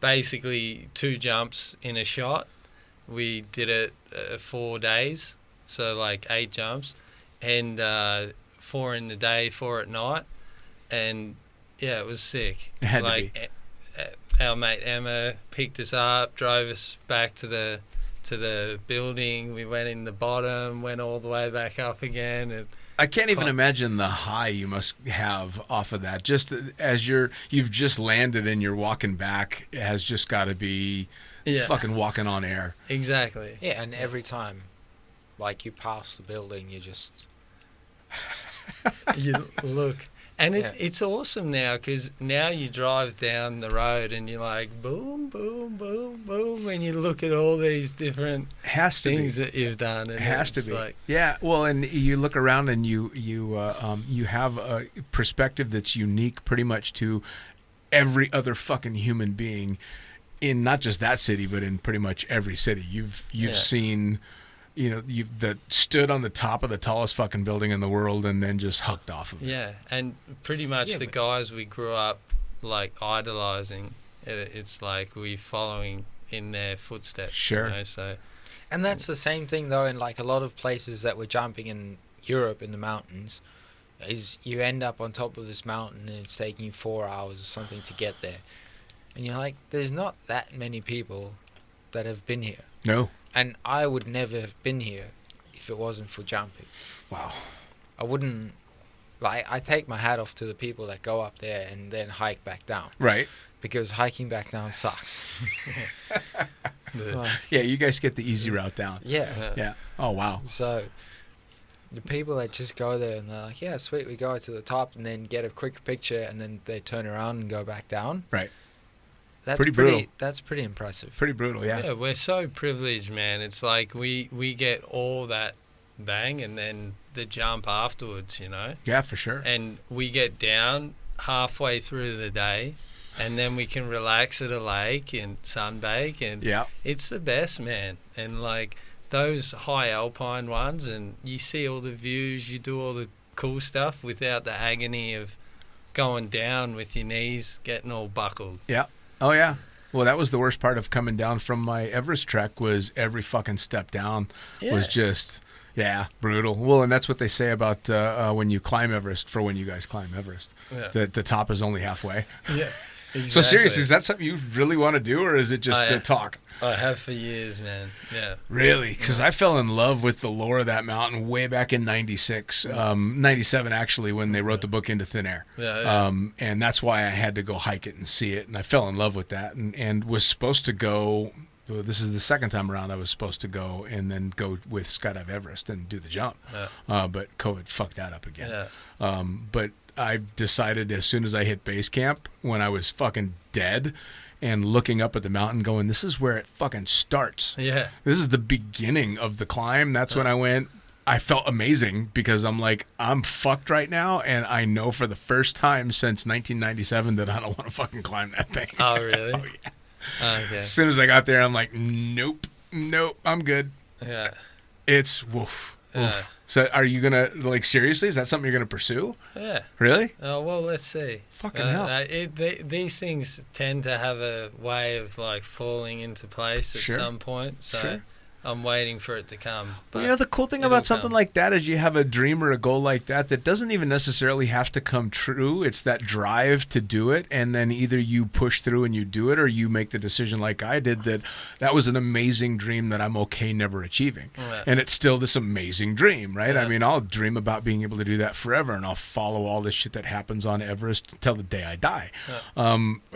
basically 2 jumps in a shot. We did it 4 days, so like 8 jumps, and 4 in the day, 4 at night, and yeah, it was sick. It had to like, be. Our mate Emma picked us up, drove us back to the building. We went in the bottom, went all the way back up again, and I can't even Fun. imagine the high you must have off of that. Just as you've just landed and you're walking back, it has just got to be yeah, fucking walking on air. exactly. Yeah, and every time, like, you pass the building, you just... You look, and Yeah. it's awesome now because now you drive down the road and you're like boom, boom, boom, boom, and you look at all these different Has to things be. that you've done. And It has to it's be. like, Yeah. Well, and you look around and you have a perspective that's unique, pretty much to every other fucking human being in not just that city, but in pretty much every city. You've Yeah. seen, that stood on the top of the tallest fucking building in the world and then just hucked off of it. yeah, and pretty much Yeah, the but- guys we grew up like idolizing. It's like we following in their footsteps. Sure. You know? So And that's the same thing though in like a lot of places that we're jumping in Europe in the mountains, is you end up on top of this mountain and it's taking you 4 hours or something to get there. And you're like, there's not that many people that have been here. No. And I would never have been here if it wasn't for jumping. Wow. I wouldn't, like, I take my hat off to the people that go up there and then hike back down. Right. Because hiking back down sucks. Like, Yeah, you guys get the easy route down. yeah. Yeah. Oh, wow. So the people that just go there and they're like, yeah, sweet, we go to the top and then get a quick picture and then they turn around and go back down. Right. That's Pretty brutal. That's pretty impressive. Pretty brutal, yeah. yeah, we're so privileged, man. It's like we get all that bang and then the jump afterwards, you know. Yeah, for sure. And we get down halfway through the day, and then we can relax at a lake and sunbake, and Yeah. it's the best, man. And like those high alpine ones, and you see all the views, you do all the cool stuff without the agony of going down with your knees getting all buckled. Yeah. Oh, yeah. Well, that was the worst part of coming down from my Everest trek, was every fucking step down was just, yeah, brutal. Well, and that's what they say about when you climb Everest, for when you guys climb Everest, that the top is only halfway. Yeah. Exactly. So seriously, is that something you really want to do, or is it just talk? I have for years, man. Yeah. Really? Because I fell in love with the lore of that mountain way back in 96, 97 actually, when they wrote the book Into Thin Air. Yeah. And that's why I had to go hike it and see it. And I fell in love with that and was supposed to go. This is the second time around I was supposed to go and then go with Skydive Everest and do the jump. Yeah. But COVID fucked that up again. Yeah. But I decided as soon as I hit base camp, when I was fucking dead, and looking up at the mountain going, this is where it fucking starts. Yeah. This is the beginning of the climb. That's when I went. I felt amazing because I'm like, I'm fucked right now, and I know for the first time since 1997 that I don't want to fucking climb that thing. Oh, really? Oh, yeah. Okay. As soon as I got there, I'm like, nope, I'm good. Yeah. It's woof. Yeah. So are you going to, like, seriously, is that something you're going to pursue? Yeah. Really? Oh, well, let's see. Fucking hell. These things tend to have a way of, like, falling into place at Sure. some point. So Sure. I'm waiting for it to come. Well, you know, the cool thing it'll about something come. like that is you have a dream or a goal like that doesn't even necessarily have to come true. It's that drive to do it, and then either you push through and you do it, or you make the decision like I did that was an amazing dream that I'm okay never achieving. Right. And it's still this amazing dream, right? Yeah. I mean, I'll dream about being able to do that forever, and I'll follow all this shit that happens on Everest till the day I die,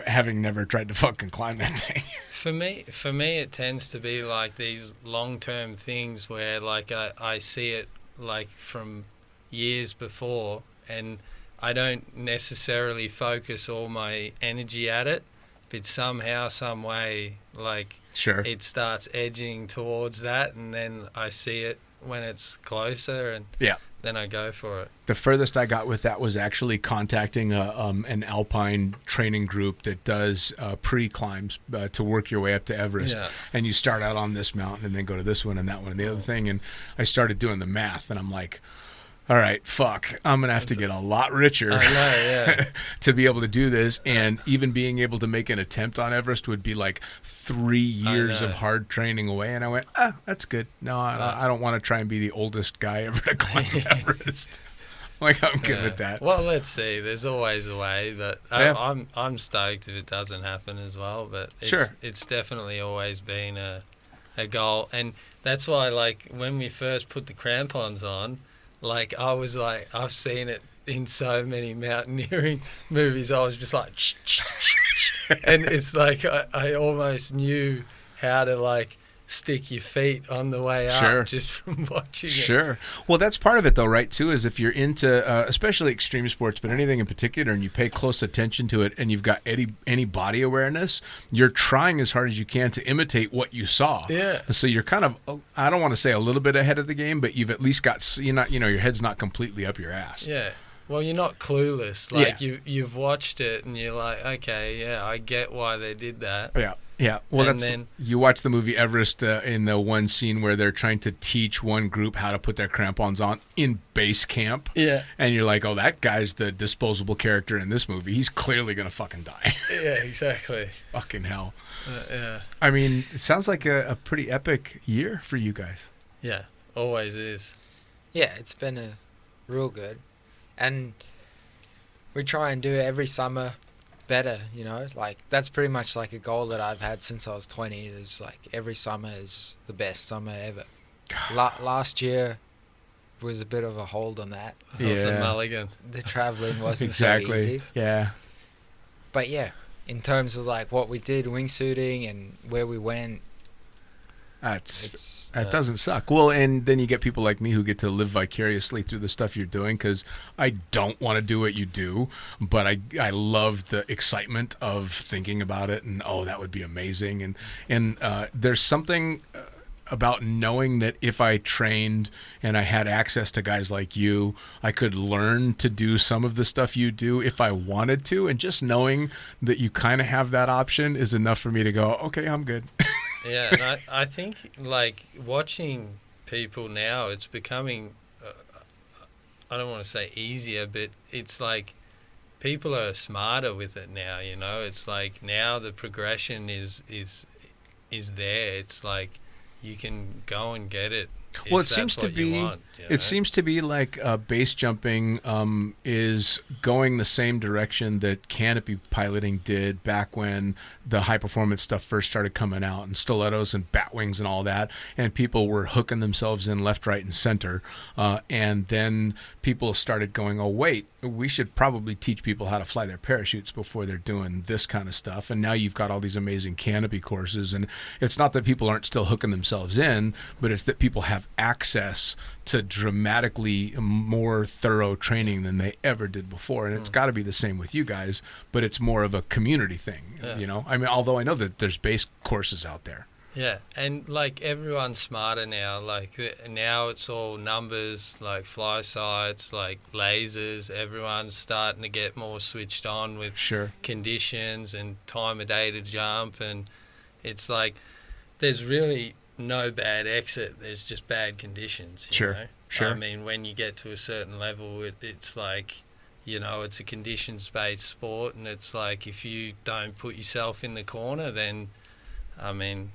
having never tried to fucking climb that thing. For me, it tends to be like these long-term things where, like, I see it like from years before, and I don't necessarily focus all my energy at it, but somehow, some way, like, Sure. it starts edging towards that, and then I see it when it's closer, and Yeah. then I go for it. The furthest I got with that was actually contacting an Alpine training group that does pre-climbs to work your way up to Everest. Yeah. And you start out on this mountain and then go to this one and that one and the other thing. And I started doing the math, and I'm like, all right, fuck, I'm going to have to get a lot richer I know, yeah. to be able to do this. And even being able to make an attempt on Everest would be like 3 years know. of hard training away. And I went, that's good. No, I don't want to try and be the oldest guy ever to climb Everest. Like, I'm good with that. Well, let's see. There's always a way, but Yeah. I'm stoked if it doesn't happen as well. But it's definitely always been a goal, and that's why, like, when we first put the crampons on, like, I was like, I've seen it in so many mountaineering movies. I was just like, and it's like I almost knew how to, like, stick your feet on the way up. Sure. Just from watching it. Sure. Well, that's part of it, though, right, too, is if you're into, especially extreme sports, but anything in particular, and you pay close attention to it, and you've got any body awareness, you're trying as hard as you can to imitate what you saw. Yeah. And so you're kind of, I don't want to say a little bit ahead of the game, but you've at least got, you're not, your head's not completely up your ass. Yeah. Well, you're not clueless. Like, you've watched it and you're like, okay, yeah, I get why they did that. Yeah. Yeah, well, And that's then- you watch the movie Everest in the one scene where they're trying to teach one group how to put their crampons on in base camp. Yeah. And you're like, oh, that guy's the disposable character in this movie. He's clearly gonna fucking die. Yeah, exactly. Fucking hell. Yeah. I mean, it sounds like a pretty epic year for you guys. Yeah, always is. Yeah, it's been a real good. And we try and do it every summer better, you know? Like, that's pretty much like a goal that I've had since I was 20. Is like every summer is the best summer ever. Last year was a bit of a hold on that. It was a Yeah. mulligan. The traveling wasn't Exactly. so easy. Yeah. But yeah, in terms of like what we did, wingsuiting and where we went, That it's doesn't suck. Well, and then you get people like me who get to live vicariously through the stuff you're doing, because I don't want to do what you do, but I love the excitement of thinking about it, and oh, that would be amazing. And there's something about knowing that if I trained and I had access to guys like you, I could learn to do some of the stuff you do if I wanted to, and just knowing that you kind of have that option is enough for me to go, okay, I'm good. Yeah, and I think, like, watching people now, it's becoming, I don't want to say easier, but it's like people are smarter with it now, you know? It's like now the progression is there. It's like you can go and get it. Well, if it seems that's to what you be. want, you know? It seems to be like base jumping is going the same direction that canopy piloting did back when the high performance stuff first started coming out, and stilettos and bat wings and all that, and people were hooking themselves in left, right, and center, and then people started going, oh wait, we should probably teach people how to fly their parachutes before they're doing this kind of stuff. And now you've got all these amazing canopy courses, and it's not that people aren't still hooking themselves in, but it's that people have access to dramatically more thorough training than they ever did before. And it's got to be the same with you guys, but it's more of a community thing, Yeah. you know? I mean, although I know that there's base courses out there. Yeah, and like everyone's smarter now. Like now it's all numbers, like fly sights, like lasers. Everyone's starting to get more switched on with Sure. conditions and time of day to jump, and it's like there's really no bad exit. There's just bad conditions. You Sure, know? sure. I mean, when you get to a certain level, it's like, you know, it's a conditions-based sport, and it's like if you don't put yourself in the corner, then, I mean,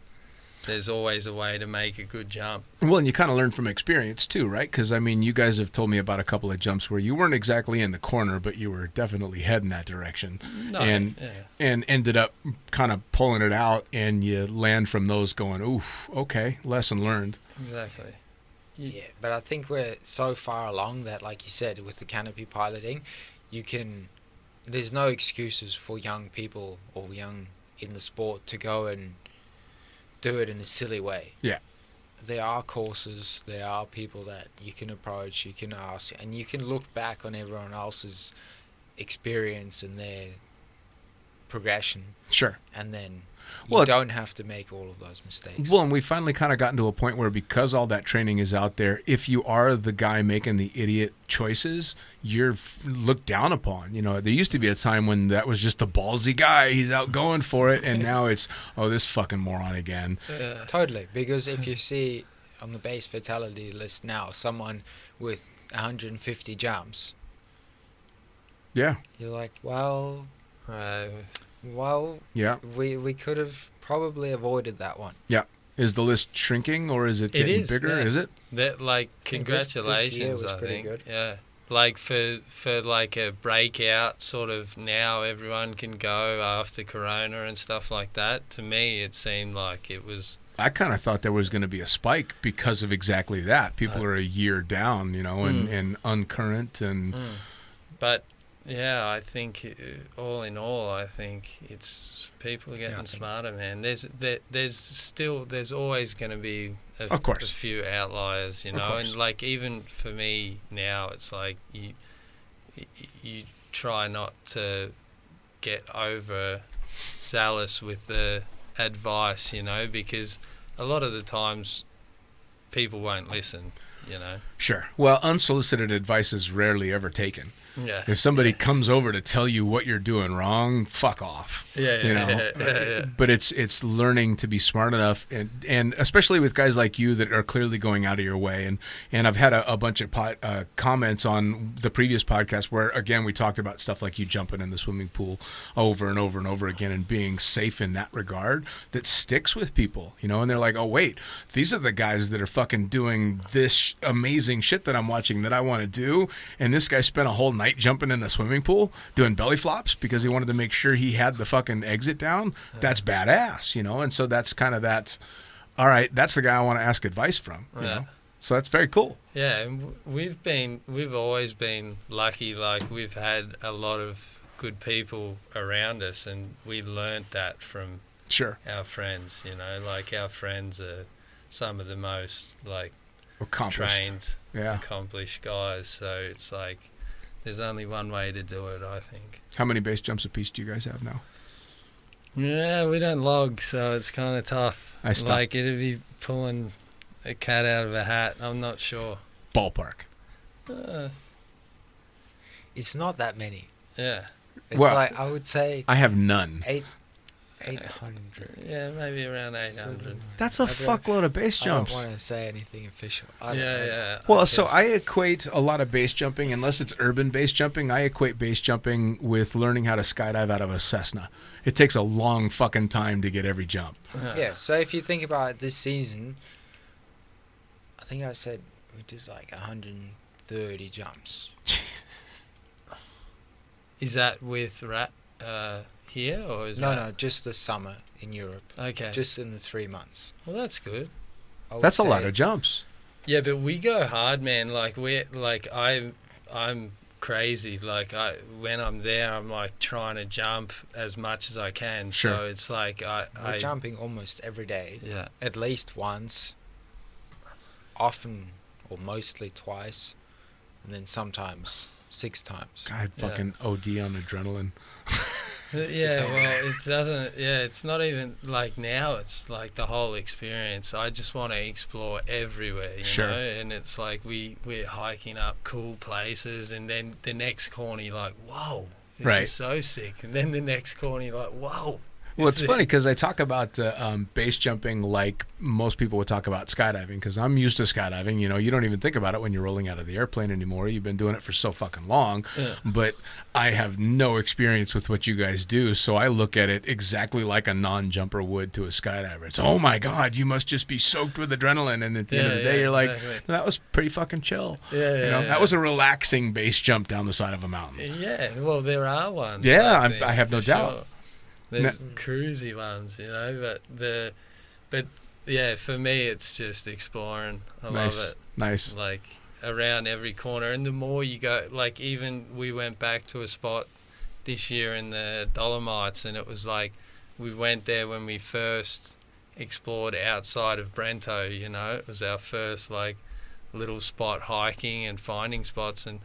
there's always a way to make a good jump. Well, and you kind of learn from experience too, right? Because, I mean, you guys have told me about a couple of jumps where you weren't exactly in the corner, but you were definitely heading that direction. No, and yeah. and ended up kind of pulling it out, and you land from those going, oof, okay, lesson learned. Exactly. Yeah, but I think we're so far along that, like you said, with the canopy piloting, there's no excuses for young people or young in the sport to go and do it in a silly way. Yeah. There are courses, there are people that you can approach, you can ask, and you can look back on everyone else's experience and their progression, Sure. and then Well, you don't have to make all of those mistakes. Well, and we finally kind of gotten to a point where, because all that training is out there, if you are the guy making the idiot choices, you're looked down upon. You know, there used to be a time when that was just the ballsy guy. He's out going for it. And now it's, oh, this fucking moron again. Totally, because if you see on the base fatality list now someone with 150 jumps, Yeah. you're like, well, Yeah. we could have probably avoided that one. Yeah. Is the list shrinking, or is it It getting is, bigger? yeah. Is it? That, like, I think this year congratulations, was I pretty think. good. Yeah. Like for like a breakout sort of, now everyone can go after Corona and stuff like that. To me, it seemed like it was. I kind of thought there was going to be a spike because of exactly that. People are a year down, you know, and uncurrent and. But yeah, I think all in all, I think it's people are getting I think- smarter, man. There's always going to be a Of course. few outliers, you Of know, course. and like even for me now, it's like you try not to get over zealous with the advice, you know, because a lot of the times people won't listen, you know. Sure. Well, unsolicited advice is rarely ever taken. Yeah. If somebody comes over to tell you what you're doing wrong, fuck off. Yeah. But it's learning to be smart enough, and especially with guys like you that are clearly going out of your way. And I've had a bunch of comments on the previous podcast where, again, we talked about stuff like you jumping in the swimming pool over and over and over again and being safe in that regard that sticks with people, and they're like, oh, wait, these are the guys that are fucking doing this amazing shit that I'm watching that I want to do. And this guy spent a whole night jumping in the swimming pool doing belly flops because he wanted to make sure he had the fucking exit down. That's badass, and so that's kind of all right, that's the guy I want to ask advice from, you know. So that's very cool. Yeah, and we've always been lucky. Like, we've had a lot of good people around us, and we learned that from our friends. Like, our friends are some of the most Accomplished. accomplished guys. So it's like there's only one way to do it, I think. How many base jumps apiece do you guys have now? Yeah, we don't log, so it's kind of tough. I stopped. Like, it'd be pulling a cat out of a hat. I'm not sure. Ballpark. It's not that many. Yeah. It's Well, like, I would say I have none. 800. Yeah, maybe around 800. That's a fuckload of base I don't jumps. want to say anything official. Yeah. Well, so I equate a lot of base jumping, unless it's urban base jumping, I equate base jumping with learning how to skydive out of a Cessna. It takes a long fucking time to get every jump. Yeah, so if you think about it, this season, I think I said we did like 130 jumps. Is that with here, or is No, just the summer in Europe. Okay. Just in the 3 months. Well, that's good. I would That's a lot say- of jumps. Yeah, but we go hard, man. Like, I'm crazy. Like, when I'm there, I'm like trying to jump as much as I can. Sure. So it's like We're jumping almost every day. Yeah. At least once. Often or mostly twice. And then sometimes 6 times. God, fucking OD on adrenaline. Yeah, well, it doesn't. Yeah, it's not even like now. It's like the whole experience. I just want to explore everywhere, you know. And it's like we're hiking up cool places, and then the next corner you're like, whoa, this is so sick. And then the next corner you're like, whoa. Well, it's funny because I talk about base jumping like most people would talk about skydiving, because I'm used to skydiving. You don't even think about it when you're rolling out of the airplane anymore. You've been doing it for so fucking long. Yeah. But I have no experience with what you guys do, so I look at it exactly like a non-jumper would to a skydiver. It's, oh my God, you must just be soaked with adrenaline. And at the end of the day, you're like, that was pretty fucking chill. That was a relaxing base jump down the side of a mountain. Yeah, well, there are ones. Yeah, I have no doubt. Sure. There's cruisy ones, but yeah, for me it's just exploring. I love it. Nice. Like, around every corner, and the more you go, like, even we went back to a spot this year in the Dolomites, and it was like we went there when we first explored outside of Brento. It was our first like little spot hiking and finding spots, and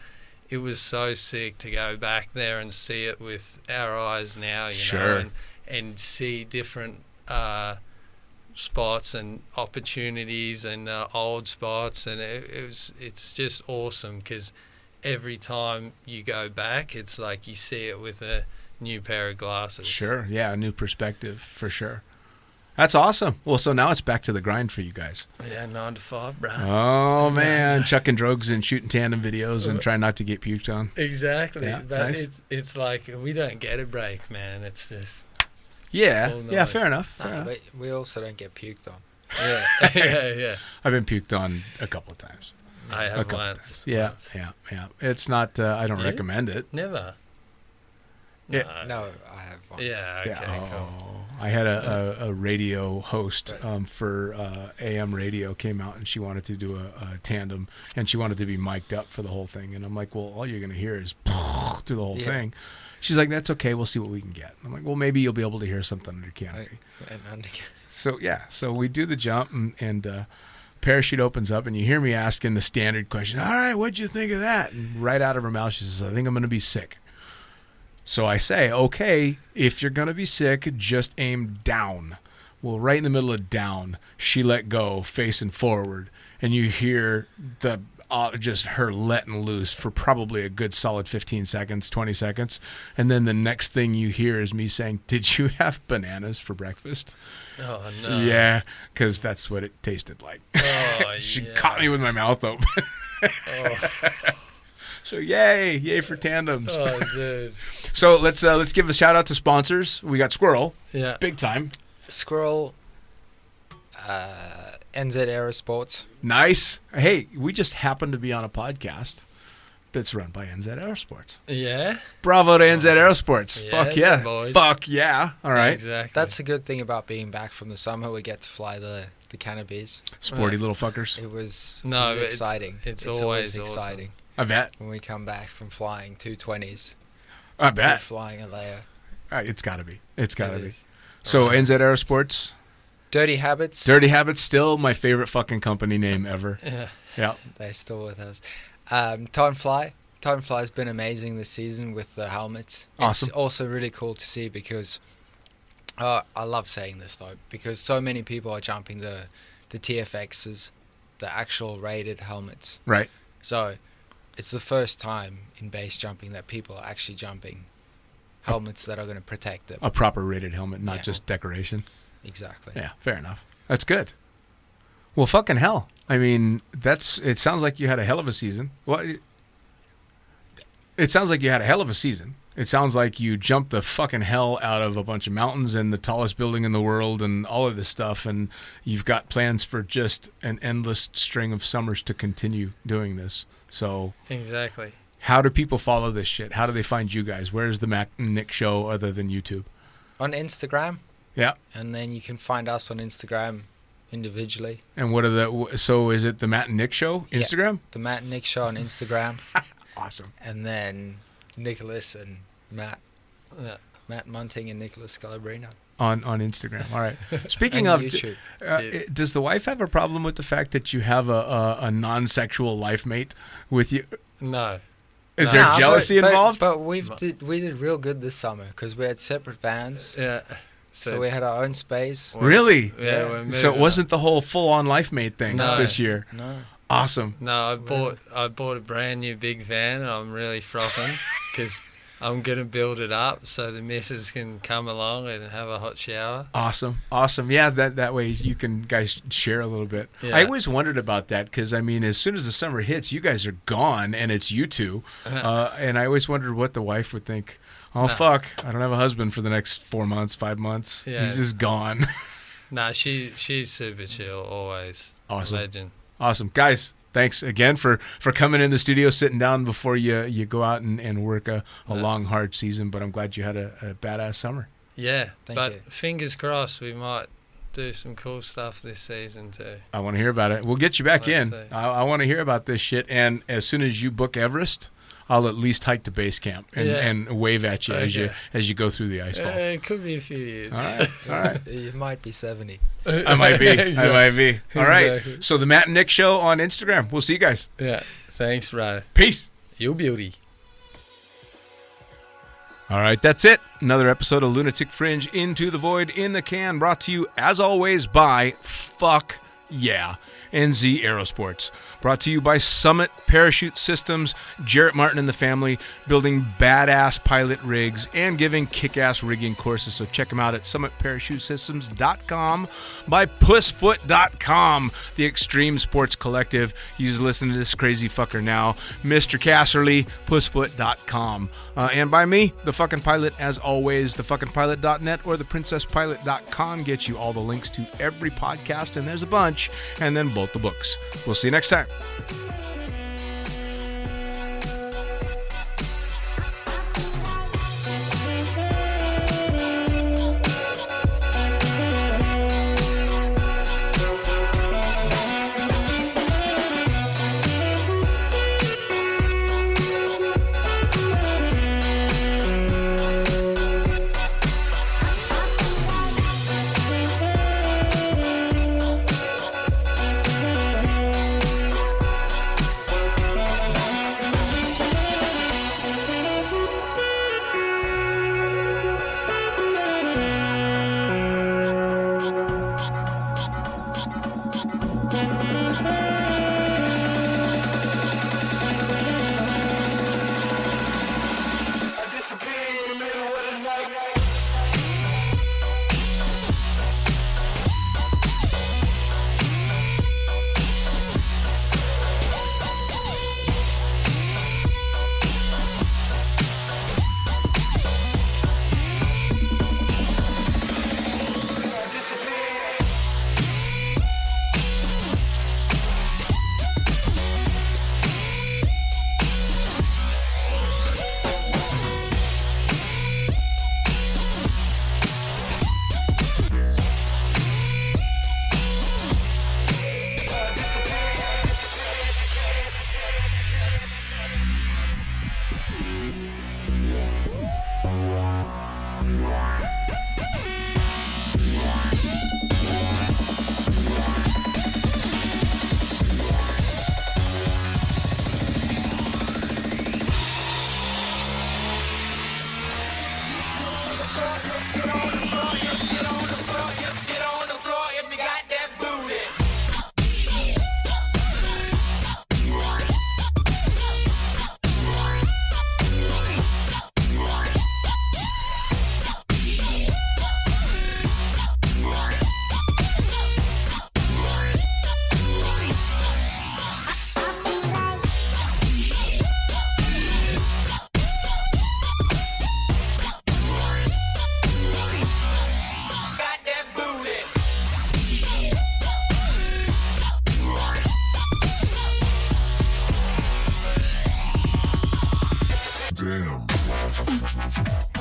it was so sick to go back there and see it with our eyes now, you know, and see different spots and opportunities and old spots, and it's just awesome because every time you go back, it's like you see it with a new pair of glasses. Sure, yeah, a new perspective for sure. That's awesome. Well, so now it's back to the grind for you guys. Yeah, 9 to 5, bro. Oh, man. Chucking drugs and shooting tandem videos and trying not to get puked on. Exactly. Yeah, but nice. it's like we don't get a break, man. It's just... Yeah, all yeah, nice. fair enough. But we also don't get puked on. Yeah, yeah. I've been puked on a couple of times. I A have couple once. times. Yeah, yeah. It's not, I don't You? recommend it. Never. Yeah. No, I have once. Yeah, okay, cool. I had a radio host for AM radio came out, and she wanted to do a tandem, and she wanted to be mic'd up for the whole thing. And I'm like, well, all you're going to hear is through the whole thing. She's like, that's okay. We'll see what we can get. I'm like, well, maybe you'll be able to hear something under canopy. So we do the jump, and parachute opens up, and you hear me asking the standard question, all right, what'd you think of that? And right out of her mouth, she says, I think I'm going to be sick. So I say, okay, if you're going to be sick, just aim down. Well, right in the middle of down, she let go, facing forward, and you hear the just her letting loose for probably a good solid 15 seconds, 20 seconds. And then the next thing you hear is me saying, "Did you have bananas for breakfast?" Oh, no. Yeah, because that's what it tasted like. Oh, She yeah. caught me with my mouth open. Oh, So yay for tandems. oh, dude. So let's give a shout out to sponsors. We got Squirrel, Yeah. big time. Squirrel, NZ Aerosports. Nice. Hey, we just happened to be on a podcast that's run by NZ Aerosports. Yeah. Bravo to NZ Aerosports. Yeah, Fuck yeah. boys. Fuck yeah. All right. Exactly. That's the good thing about being back from the summer. We get to fly the cannabis. Sporty little fuckers. It was, No, it was it's- exciting. it's always always awesome. exciting I bet. when we come back from flying 220s. I We're bet. flying a layer. It's got to be. It's got to It be. is. So Alright. NZ Aerosports. Dirty Habits. Dirty Habits, still my favorite fucking company name ever. Yeah. Yeah. They're still with us. Time Fly's been amazing this season with the helmets. Awesome. It's also really cool to see because I love saying this though, because so many people are jumping the TFXs, the actual rated helmets. Right. So it's the first time in base jumping that people are actually jumping helmets that are going to protect them. A proper rated helmet, not Yeah. just decoration. Exactly. Yeah, fair enough. That's good. Well, fucking hell. I mean, it sounds like you had a hell of a season. What? It sounds like you had a hell of a season. It sounds like you jumped the fucking hell out of a bunch of mountains and the tallest building in the world and all of this stuff. And you've got plans for just an endless string of summers to continue doing this. So Exactly. how do people follow this shit? How do they find you guys? Where's the Mac and Nick show other than YouTube? On Instagram, Yeah. and then you can find us on Instagram individually. And what are so is it the Matt and Nick show? Yeah. Instagram? The Matt and Nick Show on Instagram, Awesome. and then Nicholas and Matt Yeah. Munting and Nicholas Scalabrino On Instagram. All right. Speaking and of, YouTube. does the wife have a problem with the fact that you have a non-sexual life mate with you? No. Is No. there Nah, jealousy but, involved? But we did real good this summer because we had separate vans, Yeah. so we had our own space. Really? Yeah. Yeah. we're So it moving wasn't the whole full-on life mate thing No. this year. No, Awesome. No, I bought a brand new big van, and I'm really frothing because I'm gonna build it up so the missus can come along and have a hot shower. Awesome. Yeah, that way you can guys share a little bit. Yeah. I always wondered about that because, I mean, as soon as the summer hits, you guys are gone and it's you two. And I always wondered what the wife would think. Oh, No. fuck. I don't have a husband for the next 4 months, 5 months. Yeah. He's just gone. Nah, she's super chill, always. Awesome. Legend. Awesome. Guys, thanks again for coming in the studio, sitting down before you go out and work a long, hard season. But I'm glad you had a badass summer. Yeah, Thank but you. fingers crossed we might do some cool stuff this season too. I want to hear about it. We'll get you back Let's in. see. I want to hear about this shit. And as soon as you book Everest, I'll at least hike to base camp and, Yeah. and wave at you Okay. as you go through the icefall. It could be a few years. All right. All right. you might be 70. I might be. I might be. All right. Exactly. So the Matt and Nick show on Instagram. We'll see you guys. Yeah. Thanks, bro. Peace. You beauty. All right, that's it. Another episode of Lunatic Fringe Into the Void in the Can, brought to you, as always, by Fuck Yeah, NZ Aerosports. Brought to you by Summit Parachute Systems, Jarrett Martin and the family, building badass pilot rigs and giving kick-ass rigging courses. So check them out at summitparachutesystems.com, by pussfoot.com, the Extreme Sports Collective. You just listen to this crazy fucker now, Mr. Casserly, pussfoot.com. And by me, the fucking pilot, as always, thefuckingpilot.net or theprincesspilot.com gets you all the links to every podcast, and there's a bunch, and then both the books. We'll see you next time. jam.